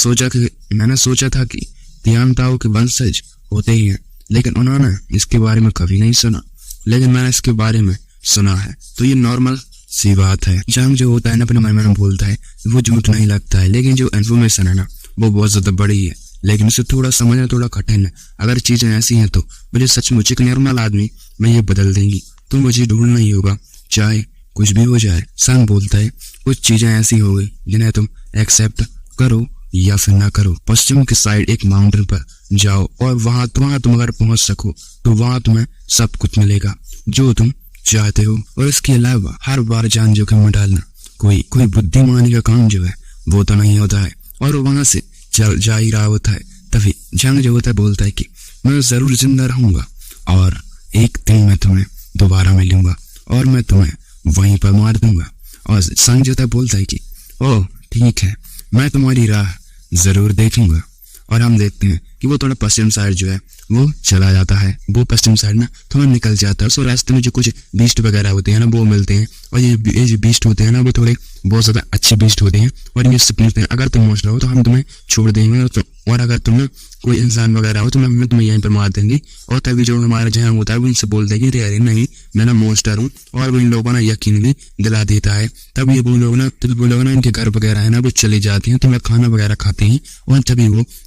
सोचा था कि तियानताओ के वंशज होते ही हैं, लेकिन उन्होंने इसके बारे में कभी नहीं सुना, लेकिन मैंने इसके बारे में सुना है, तो ये नॉर्मल सी बात है। जंग जो होता है ना अपने मन में बोलता है वो झूठ नहीं लगता है, लेकिन जो इन्फॉर्मेशन है ना वो बहुत ज्यादा बड़ी है, लेकिन उसे थोड़ा समझना थोड़ा कठिन है। अगर चीजें ऐसी हैं तो मुझे सचमुच एक नॉर्मल आदमी में ये बदल देंगी, तो मुझे ढूंढना ही होगा चाहे कुछ भी हो जाए। संग बोलता है कुछ चीजें ऐसी हो गई जिन्हें तुम एक्सेप्ट करो या फिर ना करो। पश्चिम की साइड एक माउंटेन पर जाओ और वहां तुम अगर पहुंच सको तो वहां तुम्हें सब कुछ मिलेगा जो तुम चाहते हो। और इसके अलावा हर बार जान जोखिम में डालना कोई बुद्धिमानी का काम जो है वो तो नहीं होता है। और वहां से चल जा ही रहा होता है। तभी जंग जो होता है बोलता है कि मैं जरूर जिंदा रहूंगा और एक दिन मैं तुम्हें दोबारा मिलूंगा और मैं तुम्हें वहीं पर मार दूंगा। और संग जो होता है बोलता है कि ओह ठीक है, मैं तुम्हारी राह जरूर देखूंगा। और हम देखते हैं कि वो थोड़ा पश्चिम साइड जो है वो चला जाता है। वो पश्चिम साइड ना थोड़ा निकल जाता है। सो रास्ते में जो कुछ बीस्ट वगैरह होते हैं ना वो मिलते हैं, और ये जो बीस्ट होते हैं ना वो थोड़े बहुत ज्यादा अच्छे बीस्ट होते हैं। और ये पूछते हैं अगर तुम मोस्ट रहो तो हम तुम्हें छोड़ देंगे, और अगर तुम कोई इंसान वगैरह हो तो मैं तुम्हें यहीं पर मार देंगे। और तभी जो हमारा जहाँ होता है वो इनसे बोलते हैं कि अरे नहीं, मैं ना मोस्टर हूँ, और वो इन लोगों ने यकीन भी दिला देता है। तभी वो लोग ना इनके घर वगैरह है ना वो चले जाते हैं, तो मैं खाना वगैरह खाते हैं। और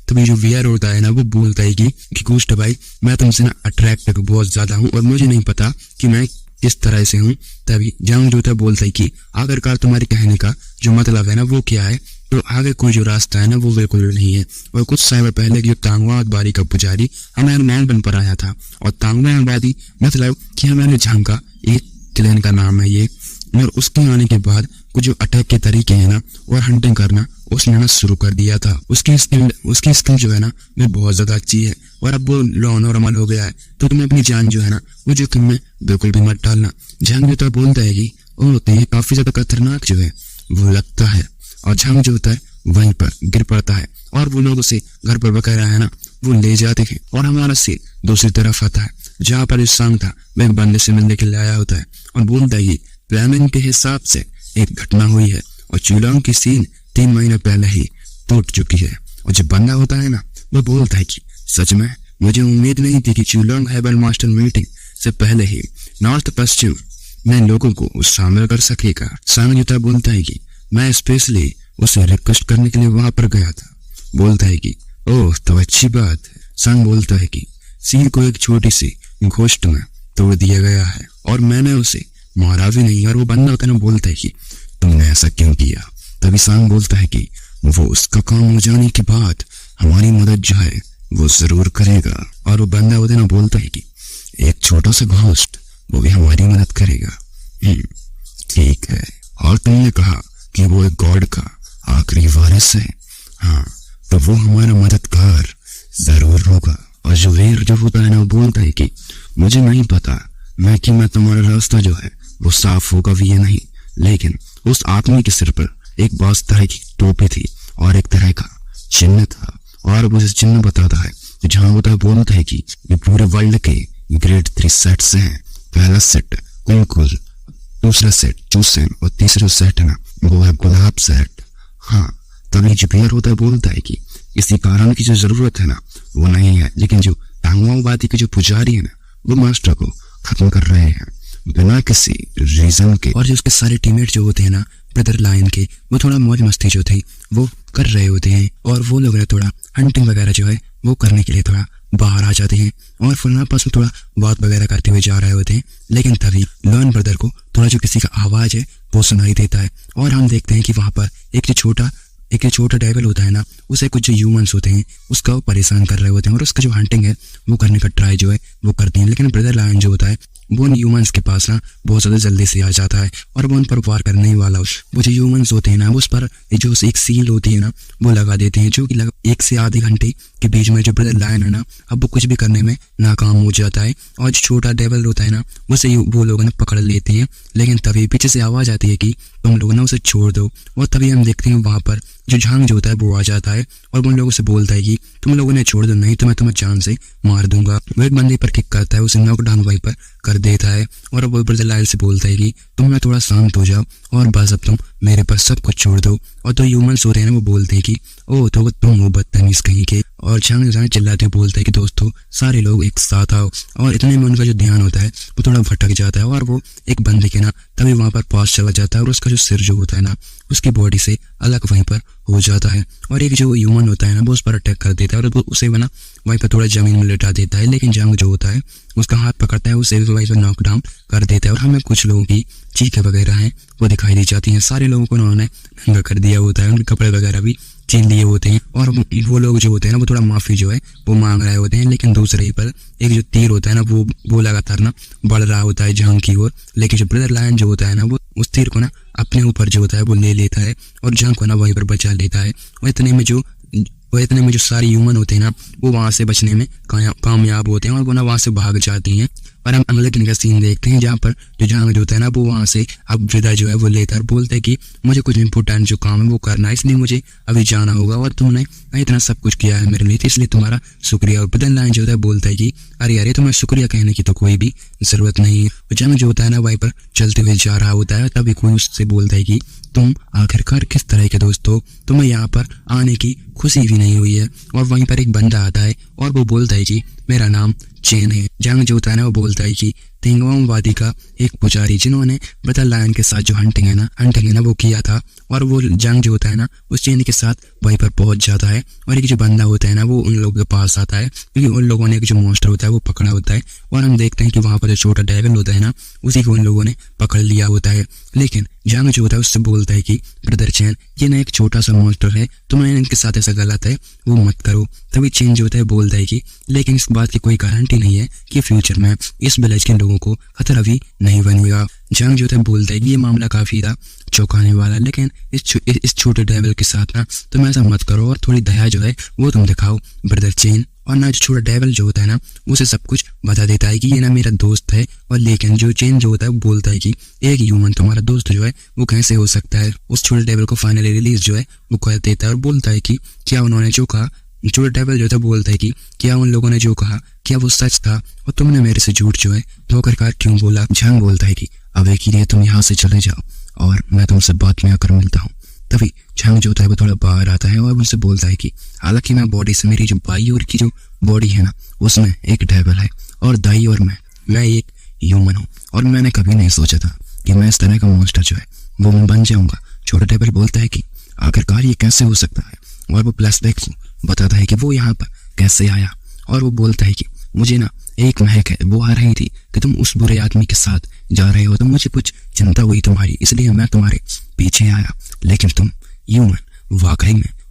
तभी जो वीआर होता है ना वो बोलता है कि गोस्ट भाई मैं तुमसे ना अट्रैक्ट बहुत ज्यादा हूँ और मुझे नहीं पता कि मैं किस तरह से हूँ। तभी जंग जो था बोलता है कि आखिरकार तुम्हारी कहने का जो मतलब है ना वो क्या है, तो आगे कोई जो रास्ता है ना वो बिल्कुल नहीं है। और कुछ समय पहले जो तांगवा बारी का पुजारी हमारे मैन बन पर आया था, और तांगवा बादी मतलब कि हमारे जंग का एक क्लैन का नाम है ये। और उसके आने के बाद कुछ जो अटैक के तरीके हैं ना और हंटिंग करना उसने ना शुरू कर दिया था। उसकी स्किल जो है ना वो बहुत ज्यादा अच्छी है, और अब वो लॉ नॉर्मल हो गया है। तो तुम्हें अपनी जान जो है ना वो जोखिम में बिल्कुल भी मत डालना। जंग जो तो बोलता है कि होते हैं काफी ज्यादा खतरनाक जो है वो लगता है। और जंग जो होता है वहीं पर गिर पड़ता है, और वो लोग उसे घर पर वगैरह है ना वो ले जाते हैं। और हमारा से दूसरी तरफ आता है जहाँ पर इस सांग था वह एक बंदे से मिलने के लिए आया होता है, और बोलता है प्लानिंग के हिसाब से एक घटना हुई है और चूलांग की सीन 3 महीने पहले ही टूट चुकी है। और जब बंदा होता है ना वो बोलता है कि सच में मुझे उम्मीद नहीं थी कि चूलांग हेबल मास्टर मीटिंग से पहले ही नॉर्थ पश्चिम में लोगों को शामिल कर सकेगा। सांग युता बोलता है कि मैं स्पेशली उसे रिक्वेस्ट करने के लिए वहां पर गया था। बोलता है कि ओह तो अच्छी बात है। सांग बोलता है कि सीन को एक छोटी सी घोस्ट में तोड़ दिया गया है और मैंने उसे मारा भी नहीं। और वो बंदा होता है ना बोलता है कि तुमने ऐसा क्यों किया। तभी सांग बोलता है कि वो उसका काम हो जाने के बाद हमारी मदद जो है वो जरूर करेगा। और वो बंदा होता है ना बोलता है कि एक छोटा सा घोस्ट वो भी हमारी मदद करेगा। ठीक है, और तुमने कहा कि वो एक गॉड का आखिरी वारिस है। हाँ, तो वो हमारा मददगार जरूर होगा। और जो वीर जो होता है ना वो बोलता है कि मुझे नहीं पता मैं तुम्हारा रास्ता जो है वो साफ होगा भी या नहीं, लेकिन उस आदमी के सिर पर एक बहुत तरह की टोपी थी और एक तरह का चिन्ह था, और वो इस चिन्ह बताता है जहाँ होता है बोलता है कि ये पूरे वर्ल्ड के ग्रेड 3 सेट्स हैं। पहला सेट कुंकुल, दूसरा सेट चूसन, और तीसरा सेट है ना वो है गुलाब सेट। हाँ, तभी जो प्लेयर होता है बोलता है कि किसी कारण की जो जरूरत है ना वो नहीं है, लेकिन जो तांगवाओवादी के जो पुजारी है ना वो मास्टर को खत्म कर रहे हैं बिना किसी रीजन के। और जो उसके सारे टीममेट जो होते हैं ना ब्रदर लायन के, वो थोड़ा मौज मस्ती जो थी वो कर रहे होते हैं, और वो लोग थोड़ा हंटिंग वगैरह जो है वो करने के लिए थोड़ा बाहर आ जाते हैं और फिर आपस में थोड़ा बात वगैरह करते हुए जा रहे होते हैं। लेकिन तभी लॉयन ब्रदर को थोड़ा जो किसी का आवाज है वो सुनाई देता है, और हम देखते हैं कि वहां पर एक जो छोटा डेविल होता है ना, उसे कुछ जो ह्यूमंस होते हैं उसका वो परेशान कर रहे होते हैं, और उसका जो हंटिंग है वो करने का ट्राई जो है वो करते हैं। लेकिन ब्रदर लायन जो होता है वो उन ह्यूमंस के पास ना बहुत ज़्यादा जल्दी से आ जाता है और वो उन पर वार करने ही वाला हो। वो जो ह्यूमंस होते हैं ना उस पर जो एक सील होती है ना वो लगा देते हैं, जो कि 1 से आधे घंटे के बीच में जो ब्रदर लायन है ना अब वो कुछ भी करने में नाकाम हो जाता है, और जो छोटा डेविल होता है ना उसे वो लोग ना पकड़ लेते हैं। लेकिन तभी पीछे से आवाज़ आती है कि तुम लोग ना उसे छोड़ दो, और तभी हम देखते हैं वहाँ पर जो झांग जो होता है वो आ जाता है और उन लोगों से बोलता है कि तुम लोगों ने छोड़ दो, नहीं तो मैं तुम्हें जान से मार दूंगा। वो एक बंदे पर किक करता है, उसे नॉकडाउन वहीं पर कर देता है, और वो ब्रदर लायन से बोलता है कि तुम ना थोड़ा शांत हो जाओ और बस अब तुम मेरे पास सब कुछ छोड़ दो। और तो ह्यूमंस होते हैं ना वो बोलते हैं कि ओ तो तुम वो बदतमीज कहीं के, और झांग चिल्लाते हुए बोलता है कि दोस्तों सारे लोग एक साथ आओ। और इतने में उनका जो ध्यान होता है वो थोड़ा भटक जाता है, और वो एक बंदे के ना तभी वहां पर पास चला जाता है, और उसका जो सिर जो होता है ना उसकी बॉडी से अलग वहीं पर हो जाता है, और एक जो ह्यूमन होता है ना वो उस पर अटैक कर देता है और उसे ना वहीं पर थोड़ा जमीन में लेटा देता है। लेकिन झांग जो होता है उसका हाथ पकड़ता है, उसे वहीं पर नॉकडाउन कर देता है, और हमें कुछ लोगों की चीखें वगैरह हैं वो दिखाई दी जाती हैं। सारे लोगों को उन्होंने नंगा कर दिया होता है, उनके कपड़े वगैरह भी छीन लिए होते हैं, और वो लोग जो होते हैं ना वो थोड़ा माफी जो है वो मांग रहे होते हैं। लेकिन दूसरे ही पर एक जो तीर होता है ना वो लगातार ना बढ़ रहा होता है झांग की ओर। लेकिन जो ब्रदर लायन जो होता है ना वो उस तीर को ना अपने ऊपर जो होता है वो ले लेता है और झांग को ना वहीं पर बचा लेता है। और इतने में जो सारे ह्यूमन होते हैं ना वो वहां से बचने में कामयाब होते हैं, और वो ना वहां से भाग जाती हैं। और हम अगले दिन का सीन देखते हैं जहाँ पर जो झांग जो होता है ना वो वहां से अब विदा जो है वो लेता है, बोलता है कि मुझे कुछ इंपॉर्टेंट जो काम है वो करना है, इसलिए मुझे अभी जाना होगा, और तुमने इतना सब कुछ किया है मेरे लिए तो इसलिए तुम्हारा शुक्रिया। और ब्रदर लायन जो होता है बोलता है कि अरे तुम्हें शुक्रिया कहने की तो कोई भी जरूरत नहीं है। झांग जो होता है ना वहीं पर चलते हुए जा रहा होता है, तभी कोई उससे बोलता है कि तुम आखिरकार किस तरह के दोस्त हो, तुम्हें यहाँ पर आने की खुशी भी नहीं हुई है। और वहीं पर एक बंदा आता है और वो बोलता है कि मेरा नाम चेन है। झांग जो होता है ना वो बोलता है कि तेंगवांग वादी का एक पुजारी जिन्होंने ब्रदर लायन के साथ जो हंटिंग है ना वो किया था, और वो झांग जो होता है ना उस चेन के साथ वहीं पर पहुंच जाता है, और एक जो बंदा होता है ना वो उन लोगों के पास आता है क्योंकि उन लोगों ने एक जो मॉन्स्टर होता है वो पकड़ा होता है, और हम देखते हैं कि वहां पर जो छोटा डेविल होता है ना उसी को उन लोगों ने पकड़ लिया होता है। लेकिन झांग जो होता है उससे बोलता है कि ब्रदर चेन ये ना एक छोटा सा मॉन्स्टर है, तुम्हें इनके साथ ऐसा गलत है वो मत करो। तभी चेन जो होता है बोलता है कि लेकिन इस बात की कोई गारंटी नहीं है कि फ्यूचर में इस विलेज के लोगों को खतरा भी नहीं बनेगा। झांग जो होता है बोलता है कि ये मामला काफी था चौंकाने वाला, लेकिन इस छोटे डेविल के साथ ना तुम ऐसा मत करो और थोड़ी दया जो है वो तुम दिखाओ ब्रदर चेन। और ना जो छोटा डेविल जो होता है ना उसे सब कुछ बता देता है कि ये ना मेरा दोस्त है, और लेकिन जो चेन जो होता है वो बोलता है कि एक ह्यूमन तुम्हारा दोस्त जो है वो कैसे हो सकता है। उस छोटे डेविल को फाइनली रिलीज जो है वो कर देता है और बोलता है कि क्या उन्होंने जो कहा, छोटा डेविल जो था बोलता है कि क्या उन लोगों ने जो कहा क्या वो सच था, और तुमने मेरे से झूठ जो है धोखाधड़ी क्यों बोला। झांग बोलता है कि अब एक ही तुम यहाँ से चले जाओ और मैं तुमसे बाद में आकर मिलता हूँ। तभी झांग जो होता है वो थोड़ा बाहर आता है और उनसे बोलता है कि हालांकि मैं बॉडी से मेरी जो बाई ओर की जो बॉडी है ना उसमें एक डेविल है, और दाई और मैं एक ह्यूमन हूँ, और मैंने कभी नहीं सोचा था कि मैं इस तरह का मॉन्स्टर जो है वो मैं बन जाऊंगा। छोटा डेविल बोलता है कि आखिरकार ये कैसे हो सकता है, और वो फ्लैशबैक को बताता है कि वो यहाँ पर कैसे आया, और वो बोलता है कि मुझे ना एक महक है वो आ रही थी कि तुम उस बुरे आदमी के साथ जा रहे हो, तो मुझे कुछ चिंता हुई तुम्हारी, इसलिए मैं तुम्हारे पीछे आया, लेकिन तुम ह्यूमन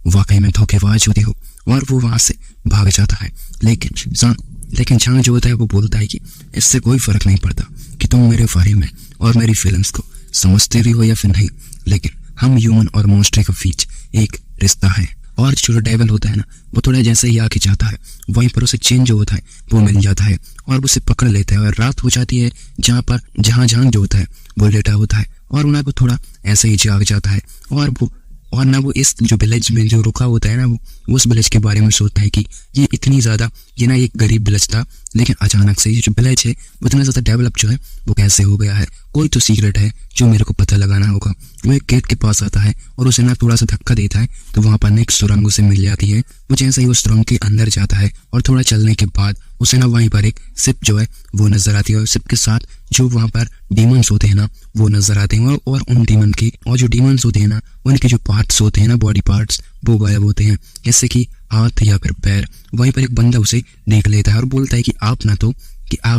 वाकई में धोखेबाज होती हो। और वो वहां से भाग जाता है। लेकिन झांग जो होता है वो बोलता है कि इससे कोई फर्क नहीं पड़ता कि तुम मेरे बारे में और मेरी फीलिंग्स को समझते भी हो या फिर नहीं, लेकिन हम ह्यूमन और मॉन्स्टर के बीच एक रिश्ता है। और छोटा डेविल होता है ना वो थोड़ा जैसे ही आके जाता है वहीं पर उसे चेन जो होता है वो मिल जाता है और उसे पकड़ लेता है, और रात हो जाती है जहाँ झांग जो होता है वो लेटा होता है, और उन्हें वो थोड़ा ऐसे ही जाग जाता है, और ना वो इस जो विलेज में जो रुका होता है ना वो उस विलेज के बारे में सोचता है कि ये इतनी ज़्यादा ये ना एक गरीब विलेज था, लेकिन अचानक से ये जो विलेज है वो इतना ज़्यादा डेवलप जो है वो कैसे हो गया है, कोई तो सीक्रेट है जो मेरे को पता लगाना होगा। वो एक गेट के पास आता है और उसे ना थोड़ा सा धक्का देता है तो वहाँ पर एक सुरंग उसे मिल जाती है। वो जैसे ही उस सुरंग के अंदर जाता है और थोड़ा चलने के बाद उसे ना वहीं पर एक शिप जो है वो नजर आती है और शिप के साथ जो वहाँ पर डीमंस होते हैं ना वो नजर आते हैं और उन डीमन के और जो डीमंस होते हैं ना उनके जो पार्ट्स होते हैं ना बॉडी पार्ट्स वो गायब होते हैं, जैसे कि हाथ या फिर पैर। वहीं पर एक बंदा उसे देख लेता है और बोलता है कि आप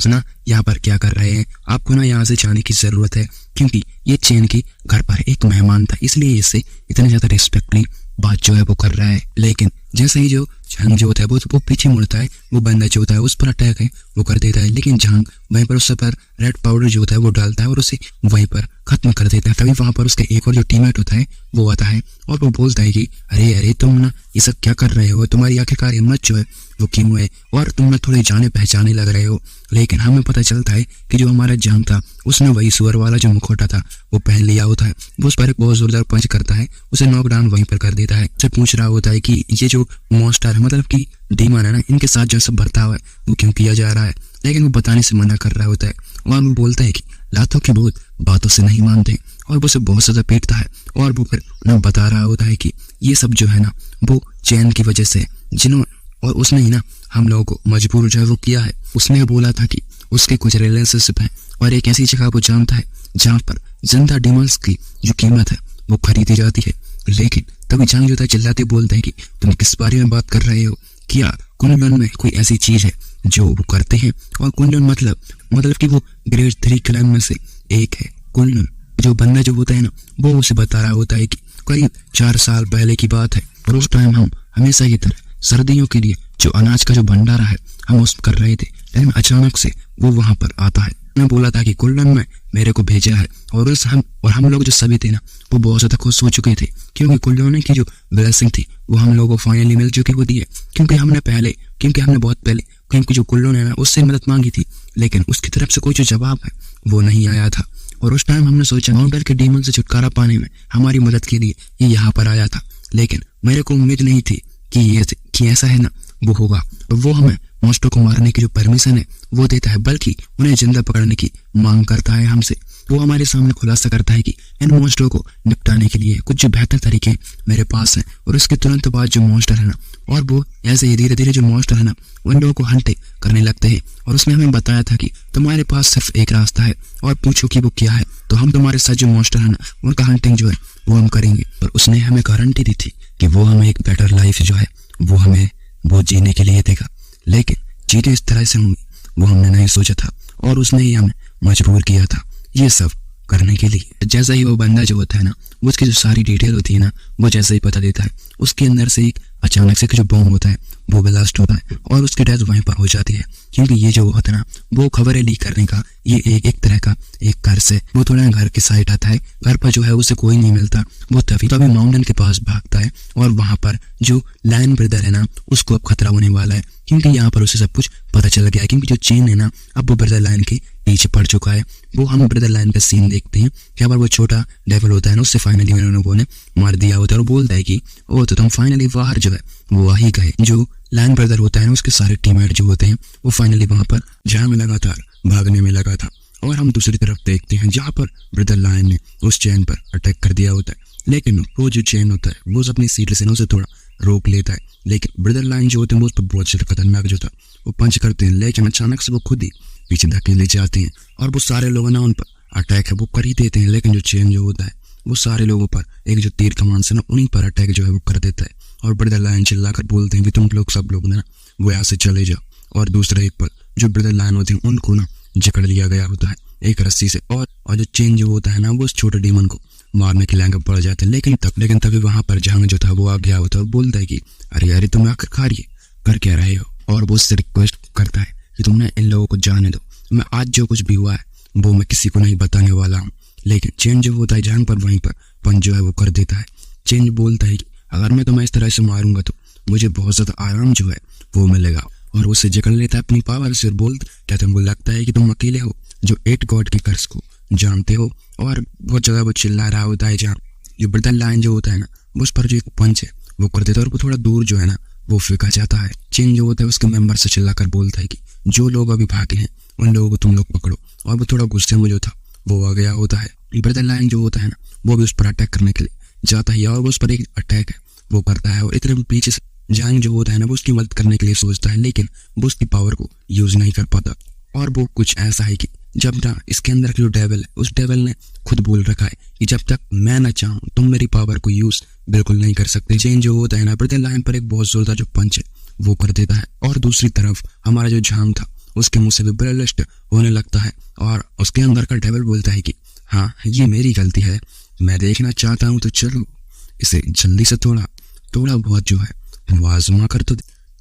ना यहाँ पर क्या कर रहे हैं, आपको ना यहाँ से जाने की जरूरत है, क्योंकि ये चेन के घर पर एक मेहमान था, इसलिए इससे इतने ज्यादा रिस्पेक्टली बात जो है वो कर रहा है। लेकिन जैसे ही जो झांग जो होता है वो पीछे मुड़ता है, वो बंदा जो होता है उस पर अटैक है वो कर देता है, लेकिन झांग वहीं पर उस पर रेड पाउडर जो होता है वो डालता है और उसे वहीं पर खत्म कर देता है। तभी वहां पर उसका एक और जो टीममेट होता है वो आता है और वो बोलता है कि अरे तुम ना ये सब क्या कर रहे हो, तुम्हारी आखिरकार हिम्मत जो है वो क्यों है और तुम ना थोड़े जाने पहचाने लग रहे हो। लेकिन हमें पता चलता है कि जो हमारा जान था उसने वही सुअर वाला जो मुखौटा था वो पहन लिया होता है। वो उस पर एक बहुत जोरदार पंच करता है, उसे नॉकडाउन वहीं पर कर देता है। उससे पूछ रहा होता है कि ये जो मॉन्स्टर है मतलब कि डीमन है ना, इनके साथ जो सब बर्ताव है वो क्यों किया जा रहा है, लेकिन वो बताने से मना कर रहा होता है और वो बोलता है कि लातों की बहुत बातों से नहीं मानते और वो उसे बहुत ज्यादा पीटता है और वो फिर उन्हें बता रहा होता है कि ये सब जो है ना वो चैन की वजह से और उसने ही ना हम लोगों को मजबूर जो है वो किया है। उसने बोला था कि उसके कुछ रिलेशनशिप है और एक ऐसी जगह वो जानता है जहाँ पर जिंदा डीमंस की जो कीमत है वो खरीदी जाती है। लेकिन तभी झांग जो था चिल्लाते बोलते हैं कि तुम किस बारे में बात कर रहे हो, क्या कुंडलन में कोई ऐसी चीज है जो वो करते हैं। और कुंडलन मतलब कि वो ग्रेड 3 क्लैन में से एक है। कुंडलन जो बंदा जो होता है ना वो उसे बता रहा होता है कि करीब 4 साल पहले की बात है और उस टाइम हम हमेशा की तरह सर्दियों के लिए जो अनाज का जो भंडारा है हम उस कर रहे थे, लेकिन अचानक से वो वहां पर आता है। मैं बोला था कि कुंडलन में मेरे को भेजा है और हम लोग जो सभी थे ना वो बहुत ज्यादा खुश हो चुके थे, क्योंकि कुंडलन की जो ब्लेसिंग थी वो हम लोगों को फाइनली मिल चुकी होती है। क्योंकि हमने बहुत पहले क्योंकि जो कुंडलन है ना उससे मदद मांगी थी, लेकिन उसकी तरफ से कोई जो जवाब है वो नहीं आया था। और उस टाइम हमने सोचा माउंटेन के डीमन से छुटकारा पाने में हमारी मदद के लिए ये यहाँ पर आया था, लेकिन मेरे को उम्मीद नहीं थी कि ऐसा है ना वो होगा। वो हमें मॉन्स्टर को मारने की जो परमिशन है वो देता है, बल्कि उन्हें जिंदा पकड़ने की मांग करता है हमसे। वो हमारे सामने खुलासा करता है कि इन मॉन्स्टरों को निपटाने के लिए कुछ जो बेहतर तरीके मेरे पास हैं। और उसके तुरंत बाद जो मॉन्स्टर है ना और वो ऐसे ही धीरे धीरे जो मॉन्स्टर है ना उन लोगों को हंटे करने लगते हैं। और उसने हमें बताया था कि तुम्हारे पास सिर्फ एक रास्ता है और पूछो कि वो क्या है, तो हम तुम्हारे साथ जो मॉन्स्टर है ना उनका हंटिंग जो है वो हम करेंगे। और उसने हमें गारंटी दी थी कि वो हमें एक बेटर लाइफ जो है वो जीने के लिए देगा, लेकिन चीजें इस तरह से होंगी वो हमने नहीं सोचा था और उसने ही हमें मजबूर किया था ये सब करने के लिए। जैसा ही वो बंदा जो होता है ना उसकी जो सारी डिटेल होती है ना वो जैसे ही पता देता है, उसके अंदर से एक अचानक से जो बॉम्ब होता है वो ब्लास्ट होता है और उसकी डेथ वहीं पर हो जाती है। क्योंकि ये जो होता है ना वो खबरें लीक करने का ये एक तरह का एक कर्ज है। वो थोड़ा घर के साइड आता है, घर पर जो है उसे कोई नहीं मिलता, वो तभी माउंटेन के पास भागता है और वहां पर जो लायन ब्रदर है ना उसको अब खतरा होने वाला है, क्योंकि यहाँ पर उसे सब कुछ पता चल गया है। क्योंकि जो चेन है ना अब वो ब्रदर लायन के पीछे पड़ चुका है। वो हम ब्रदर लायन का सीन देखते हैं यहाँ पर वो छोटा डेविल होता है ना उससे फाइनली उन्होंने मार दिया होता है और बोलता है कि ओ तो तुम फाइनली बाहर जो है वो आ ही गए। जो लायन ब्रदर होता है ना उसके सारे टीममेट जो होते हैं वो फाइनली वहां पर जहां में लगातार भागने में लगा था। और हम दूसरी तरफ देखते हैं जहाँ पर ब्रदर लायन ने उस चैन पर अटैक कर दिया होता है, लेकिन वो जो चैन होता है वो अपनी सीट से ना उसे थोड़ा रोक लेता है। लेकिन ब्रदर लायन जो होते हैं वो उस पर बहुत ज्यादा खतरनाक जो था वो पंच करते हैं, लेकिन अचानक से वो खुद ही पीछे धकेले जाते हैं और वो सारे लोग ना उन पर अटैक है वो कर ही देते हैं। लेकिन जो चैन जो होता है वो सारे लोगों पर एक जो तीर कमान से ना उन्हीं पर अटैक जो है वो कर देता है। और ब्रदर लायन चिल्लाकर बोलते हैं कि तुम लोग सब लोग ना वो यहाँ से चले जाओ। और दूसरे एक पर जो ब्रदर लायन होते हैं उनको ना जकड़ लिया गया होता है एक रस्सी से और जो चेन जो होता है ना वो उस छोटे डीमन को मारने के लायक पड़ जाते हैं। लेकिन तभी वहां पर जहां जो था वो आ गया होता है और बोलता है कि अरे तुम आखिरकार ये कर क्या रहे हो। और वो उससे रिक्वेस्ट करता है कि तुमने इन लोगों को जाने दो, मैं आज जो कुछ भी हुआ है वो मैं किसी को नहीं बताने वाला हूँ। लेकिन चेन जो होता है जहां पर वहीं पर पंच जो है वो कर देता है। चेन बोलता है कि अगर मैं तुम्हें इस तरह से मारूंगा तो मुझे बहुत ज्यादा आराम जो है वो मिलेगा। और उससे जकड़ लेता है अपनी पावर से और बोलता क्या तुमको लगता है कि तुम अकेले हो जो 8 गॉड के कर्ज को जानते हो। और बहुत जगह वो चिल्ला रहा होता है जहाँ जो ब्रदर लायन जो होता है ना उस पर जो एक पंच है वो कर देता है और वो थोड़ा दूर जो है ना वो फेंका जाता है। चेन जो होता है उसके मेंबर से चिल्लाकर बोलता है कि जो लोग अभी भागे हैं उन लोगों को तुम लोग पकड़ो। और वो थोड़ा गुस्से में जो था वो आ गया होता है। ब्रदर लायन जो होता है ना वो भी उस पर अटैक करने के लिए जाता है और वो उस पर एक अटैक है वो करता है और इतने पीछे से जंग जो होता है ना वो उसकी मदद करने के लिए सोचता है, लेकिन वो उसकी पावर को यूज नहीं कर पाता। और वो कुछ ऐसा है कि जब ना इसके अंदर की जो डेविल है, उस डेविल ने खुद बोल रखा है कि जब तक मैं ना चाहूँ तुम मेरी पावर को यूज बिल्कुल नहीं कर सकते। चेन जो होता है ना ब्रदर लायन पर एक बहुत जोरदार जो पंच है वो कर देता है, और दूसरी तरफ हमारा जो झांग था उसके मुंह से भी ब्रेलिस्ट होने लगता है, और उसके अंदर का डेविल बोलता है कि हाँ ये मेरी गलती है, मैं देखना चाहता हूँ तो चलो इसे जल्दी से थोड़ा बहुत जो है वो आजमा कर तो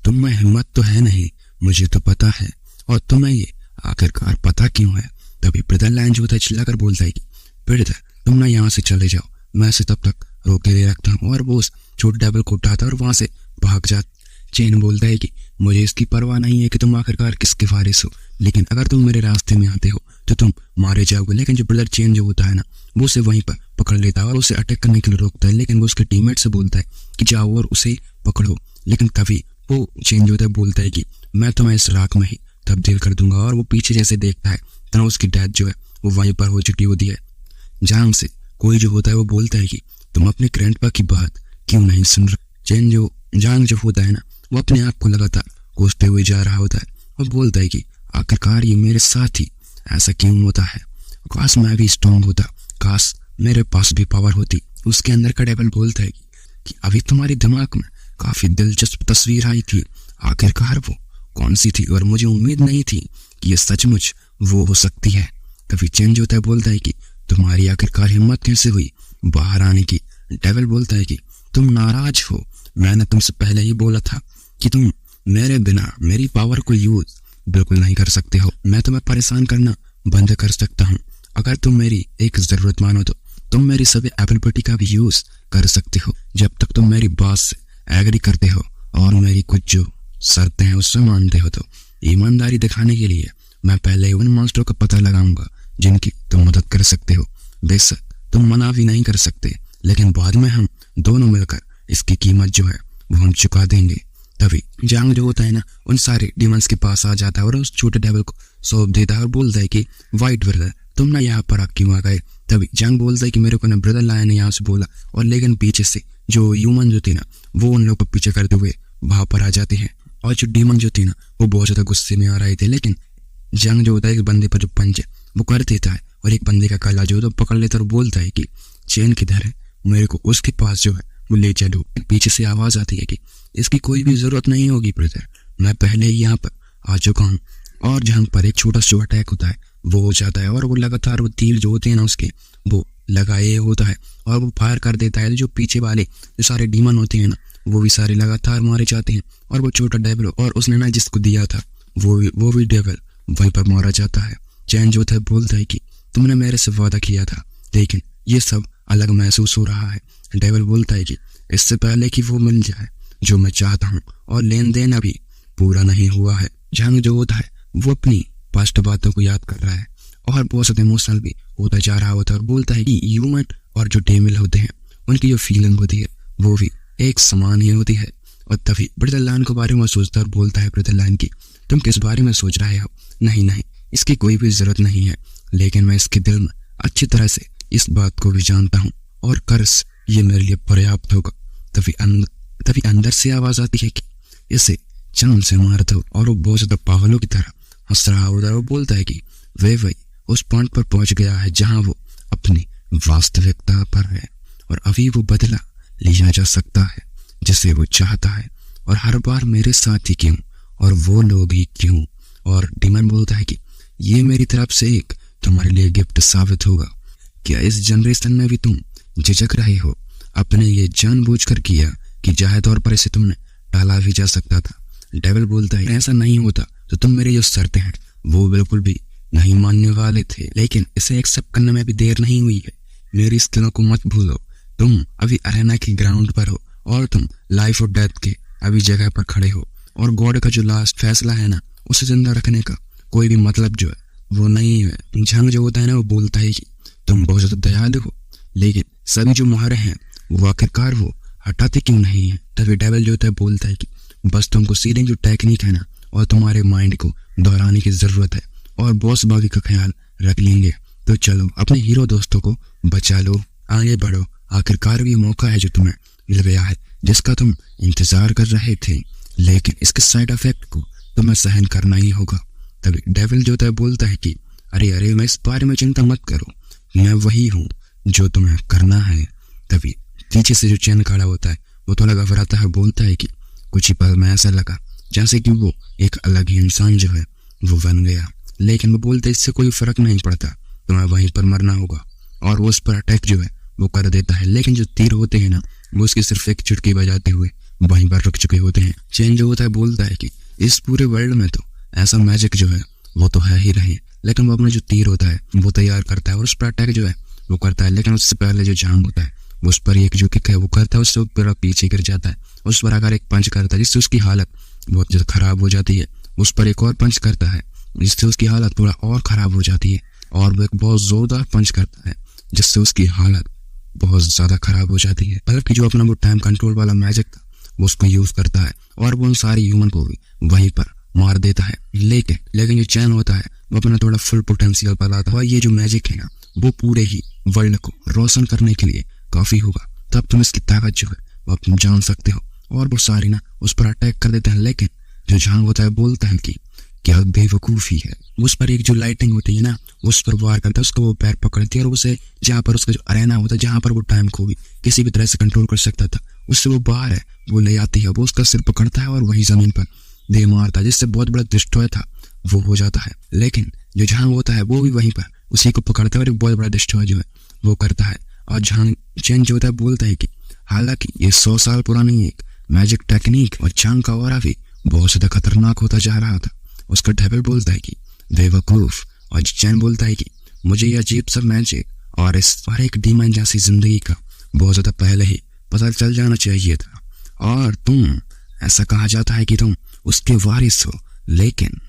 तुम में हिम्मत तो है नहीं, मुझे तो पता है, और तुम्हें ये आखिरकार पता क्यों है। तभी ब्रदर लायन जो होता है चिल्लाकर बोलता है कि ब्रदर तुम ना यहाँ से चले जाओ, मैं इसे तब तक रोक के रखता हूँ, और वो उस छोटे डेविल को उठाता है और वहां से भाग जाता। चेन बोलता है कि मुझे इसकी परवाह नहीं है कि तुम आखिरकार किसके वारिस हो, लेकिन अगर तुम मेरे रास्ते में आते हो तो तुम मारे जाओगे। लेकिन जो ब्रदर चेन जो होता है ना वो उसे वहीं पर पकड़ लेता है और उसे अटैक करने के लिए रोकता है, लेकिन वो उसके टीममेट से बोलता है कि जाओ और उसे पकड़ो। लेकिन तभी वो चेन जो होता है बोलता है कि मैं तुम्हें इस राख में ही तब्दील कर दूंगा, और वो पीछे जैसे देखता है तो उसकी डेथ जो है वो वहीं पर हो चुकी होती है। जहां से कोई जो होता है वो बोलता है कि तुम अपने ग्रैंडपा की बात क्यों नहीं सुन रहे। चेन जो जांग जो होता है ना वो अपने आप को लगातार कोसते हुए जा रहा होता है और बोलता है कि आखिरकार ये मेरे साथ ही ऐसा क्यों होता है, काश मैं भी स्ट्रांग होता, काश मेरे पास भी पावर होती। उसके अंदर का डेविल बोलता है कि अभी तुम्हारे दिमाग में काफी दिलचस्प तस्वीर आई थी, आखिरकार वो कौन सी थी, और मुझे उम्मीद नहीं थी कि ये सचमुच वो हो सकती है। तभी चेंज होता है बोलता है कि तुम्हारी आखिरकार हिम्मत कैसे हुई बाहर आने की। डेविल बोलता है कि तुम नाराज हो, मैंने तुमसे पहले ही बोला था कि तुम मेरे बिना मेरी पावर को यूज बिल्कुल नहीं कर सकते हो। मैं तुम्हें परेशान करना बंद कर सकता हूँ, अगर तुम मेरी एक जरूरत मानो तो तुम मेरी सभी एबिलिटी का भी यूज कर सकते हो, जब तक तुम मेरी बात से एग्री करते हो और मेरी कुछ जो शर्तें हैं उससे मानते हो। तो ईमानदारी दिखाने के लिए मैं पहले उन मॉन्स्टरों का पता लगाऊंगा जिनकी तुम मदद कर सकते हो। बेशक तुम मना भी नहीं कर सकते, लेकिन बाद में हम दोनों मिलकर इसकी कीमत जो है वो हम चुका देंगे। तभी जांग जो होता है ना उन सारे डीमंस के पास आ जाता है और उस छोटे डेविल को सौंप देता है और बोलता है कि वाइट ब्रदर तुम ना यहाँ पर आप क्यों आ गए। तभी जांग बोलता है कि मेरे को ना ब्रदर लायन ने यहाँ से बोला, और लेकिन पीछे से जो ह्यूमन जो थी ना वो उन लोगों को पीछे करते हुए वहां पर आ जाते हैं, और जो डीमन जो थी ना वो बहुत ज्यादा गुस्से में आ रहे थे। लेकिन जंग जो होता है एक बंदे पर जो पंच है वो कर देता है, और एक बंदे का काला जो तो पकड़ लेता है और बोलता है कि चेन किधर है, मेरे को उसके पास जो है वो ले चलो। पीछे से आवाज आती है कि इसकी कोई भी जरूरत नहीं होगी ब्रदर, मैं पहले ही यहाँ पर आ चुका हूँ। और जहां पर एक छोटा सा अटैक होता है वो हो जाता है, और वो लगातार वो तीर जो होते हैं ना उसके वो लगाए होता है और वो फायर कर देता है। जो पीछे वाले जो सारे डीमन होते हैं ना वो भी सारे लगातार मारे जाते हैं, और वो छोटा डेविल और उसने ना जिसको दिया था वो भी डेविल वहीं पर मारा जाता है। चैन जो था बोलता है कि तुमने मेरे से वादा किया था, लेकिन ये सब अलग महसूस हो रहा है। डेविल बोलता है कि इससे पहले कि वो मिल जाए जो मैं चाहता हूँ, और लेन देन अभी पूरा नहीं हुआ है। जंग जो होता है वो अपनी पास्ट बातों को याद कर रहा है और बहुत ज्यादा इमोशनल भी होता जा रहा होता है, और बोलता है कि ह्यूमन और जो डेविल होते हैं उनकी जो फीलिंग होती है वो भी एक समान ही होती है। और तभी ब्रदर लायन के बारे में सोचता है और बोलता है ब्रदर लायन की तुम किस बारे में सोच रहे हो, नहीं इसकी कोई भी जरूरत नहीं है, लेकिन मैं इसके दिल में अच्छी तरह से इस बात को भी जानता हूँ और कर्स ये मेरे लिए पर्याप्त होगा। तभी अंदर से आवाज आती है कि इसे चांद से मार दो, और वो बहुत ज्यादा पागलों की तरह हंस रहा होता है। वो बोलता है कि वही उस पॉइंट पर पहुंच गया है जहां वो अपनी वास्तविकता पर है, और अभी वो बदला लिया जा सकता है जिसे वो चाहता है, और हर बार मेरे साथ ही क्यों और वो लोग ही क्यों। और डीमन बोलता है कि ये मेरी तरफ से एक तुम्हारे लिए गिफ्ट साबित होगा। क्या इस जनरेशन में भी तुम झिझक रहे हो? अपने ये जानबूझकर किया कि जाहिर तौर पर इसे तुमने टाला भी जा सकता था। डेविल बोलता है ऐसा नहीं होता तो तुम मेरी जो शर्तें हैं वो बिल्कुल भी नहीं मानने वाले थे, लेकिन इसे एक्सेप्ट करने में भी देर नहीं हुई है। मेरी इस दिनों को मत भूलो, तुम अभी अरेना के ग्राउंड पर हो और तुम लाइफ और डेथ के अभी जगह पर खड़े हो, और गॉड का जो लास्ट फैसला है ना उसे जिंदा रखने का कोई भी मतलब जो है वो नहीं है। जंग जो होता है ना वो बोलता है कि तुम बहुत ज्यादा दयालु हो, लेकिन सभी जो मुहारे हैं वो आखिरकार वो हटाते क्यों नहीं है। तभी डेविल जो होता है बोलता है कि बस तुमको सीलिंग जो टेक्निक है ना और तुम्हारे माइंड को दोहराने की जरूरत है, और बॉस बागी का ख्याल रख लेंगे। तो चलो अपने हीरो दोस्तों को बचा लो, आगे बढ़ो, आखिरकार भी मौका है जो तुम्हें मिल गया है जिसका तुम इंतजार कर रहे थे, लेकिन इसके साइड इफेक्ट को तुम्हें सहन करना ही होगा। तभी डेविल जो है बोलता है कि अरे अरे मैं इस बारे में चिंता मत करो, मैं वही हूँ जो तुम्हें करना है। तभी पीछे से जो चैन खड़ा होता है वो थोड़ा घबराता है, बोलता है कि कुछ ही पल में ऐसा लगा जैसे कि वो एक अलग ही इंसान जो है वो बन गया, लेकिन वो बोलते इससे कोई फर्क नहीं पड़ता, तुम्हें वहीं पर मरना होगा। और वो उस पर अटैक जो है वो कर देता है, लेकिन जो तीर होते हैं ना वो उसकी सिर्फ एक चुटकी बजाते हुए वहीं पर रुक चुके होते हैं। चैन जो होता है बोलता है कि इस पूरे वर्ल्ड में तो ऐसा मैजिक जो है वो तो है ही नहीं, लेकिन वो अपना जो तीर होता है वो तैयार करता है और उस पर अटैक जो है वो करता है। लेकिन उससे पहले जो झांग होता है उस पर एक जो किक है वो करता है, उससे वो पूरा पीछे गिर जाता है। उस पर अगर एक पंच करता है जिससे उसकी हालत बहुत ज़्यादा खराब हो जाती है, उस पर एक और पंच करता है जिससे उसकी हालत थोड़ा और खराब हो जाती है, और वो एक बहुत जोरदार पंच करता है जिससे उसकी हालत बहुत ज़्यादा खराब हो जाती है। बल्कि जो अपना वो टाइम कंट्रोल वाला मैजिक था वो उसको यूज़ करता है और वो उन सारे ह्यूमन को भी वहीं पर मार देता है। लेकिन जो चैन होता है वो अपना थोड़ा फुल पोटेंशियल पर आता है, और ये जो मैजिक है ना वो पूरे ही वर्ल्ड को रोशन करने के लिए काफ़ी होगा। तब तुम इसकी ताकत जो है वो तुम जान सकते हो। और वो सारी ना उस पर अटैक कर देते हैं, लेकिन जो झांग होता है बोलता है कि क्या बेवकूफ़ी है। उस पर एक जो लाइटिंग होती है ना उस पर वार करता है, उसको वो पैर पकड़ती है और उसे जहाँ पर उसका जो अरेना होता है जहाँ पर वो टाइम को भी किसी भी तरह से कंट्रोल कर सकता था उससे वो बाहर है वो ले आती है। वो उसका सिर पकड़ता है और वही जमीन पर दे मारता है जिससे बहुत बड़ा डिस्ट्रॉय था वो हो जाता है। लेकिन जो झांग होता है वो भी वहीं पर उसी को पकड़ता है और एक बहुत बड़ा डिस्ट्रॉय जो है वो करता है। और झांग चैन जो होता है बोलता है कि हालांकि ये 100 साल पुरानी एक मैजिक टेक्निक और झांग का ऑरा भी बहुत ज़्यादा खतरनाक होता जा रहा था। उसका डेविल बोलता है कि बेवकूफ, और चैन बोलता है कि मुझे ये अजीब सा मैजिक और इस पर एक डीमन जैसी जिंदगी का बहुत ज़्यादा पहले ही पता चल जाना चाहिए था, और तुम ऐसा कहा जाता है कि तुम उसके वारिस हो, लेकिन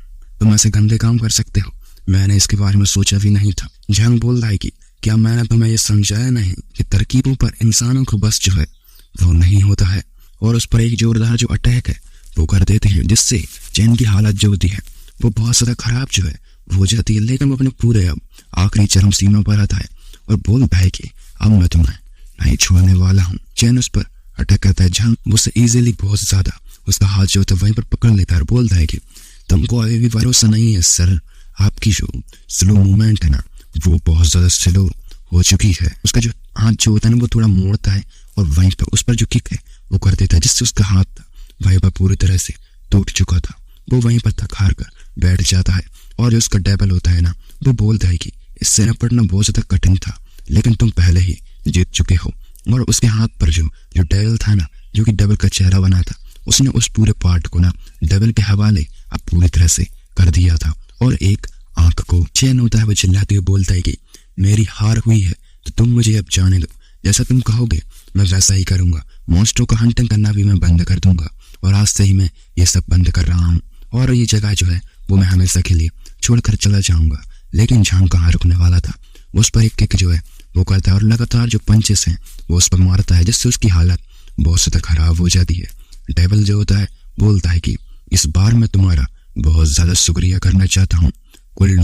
तुम ऐसे गंदे काम कर सकते हो, मैंने इसके बारे में सोचा भी नहीं था। झांग बोल रहा है कि क्या मैंने तुम्हें यह समझाया नहीं कि तरकीबों पर इंसानों को बस जो है वो नहीं होता है। और उस पर एक जोरदार जो अटैक है वो कर देते हैं जिससे चैन की हालत जो होती है वो बहुत ज़्यादा खराब जो है हो जाती है। लेकिन वो अपने पूरे अब आखिरी चरम सीमा पर आता है और बोलता है कि अब मैं तुम्हें नहीं छोड़ने वाला हूँ। चैन उस पर अटैक करता है, झांग उससे इजीली बहुत ज़्यादा उसका हाथ जो होता है वहीं पर पकड़ लेता है और बोलता है कि तुमको अभी भी भरोसा नहीं है सर, आपकी जो स्लो मूवमेंट है ना वो बहुत ज़्यादा स्लो हो चुकी है। उसका जो हाथ जो होता है ना वो थोड़ा मोड़ता है और वहीं पर उस पर जो किक है वो कर देता है जिससे उसका हाथ था वहीं पर पूरी तरह से टूट चुका था। वो वहीं पर थक हार कर बैठ जाता है और जो उसका डेविल होता है ना वो बोलता है कि इससे निपटना बहुत ज़्यादा कठिन था, लेकिन तुम पहले ही जीत चुके हो। और उसके हाथ पर जो डेविल था ना जो कि डेविल का चेहरा बना था उसने उस पूरे पार्ट को ना डेविल के हवाले अब पूरी तरह से कर दिया था। और एक आंख को चैन होता है वो चिल्लाते हुए बोलता है कि मेरी हार हुई है तो तुम मुझे अब जाने दो, जैसा तुम कहोगे मैं वैसा ही करूंगा। मॉन्स्टरों का हंटिंग करना भी मैं बंद कर दूंगा और आज से ही मैं ये सब बंद कर रहा हूँ और ये जगह जो है वो मैं हमेशा के लिए छोड़कर चला जाऊंगा। लेकिन झांग कहाँ रुकने वाला था, उस पर एक किक जो है वो करता है और लगातार जो पंचेस हैं वो उस पर मारता है जिससे उसकी हालत बहुत ज़्यादा खराब हो जाती है। डेविल जो होता है बोलता है कि इस बार मैं तुम्हारा बहुत ज़्यादा शुक्रिया करना चाहता हूँ, कूल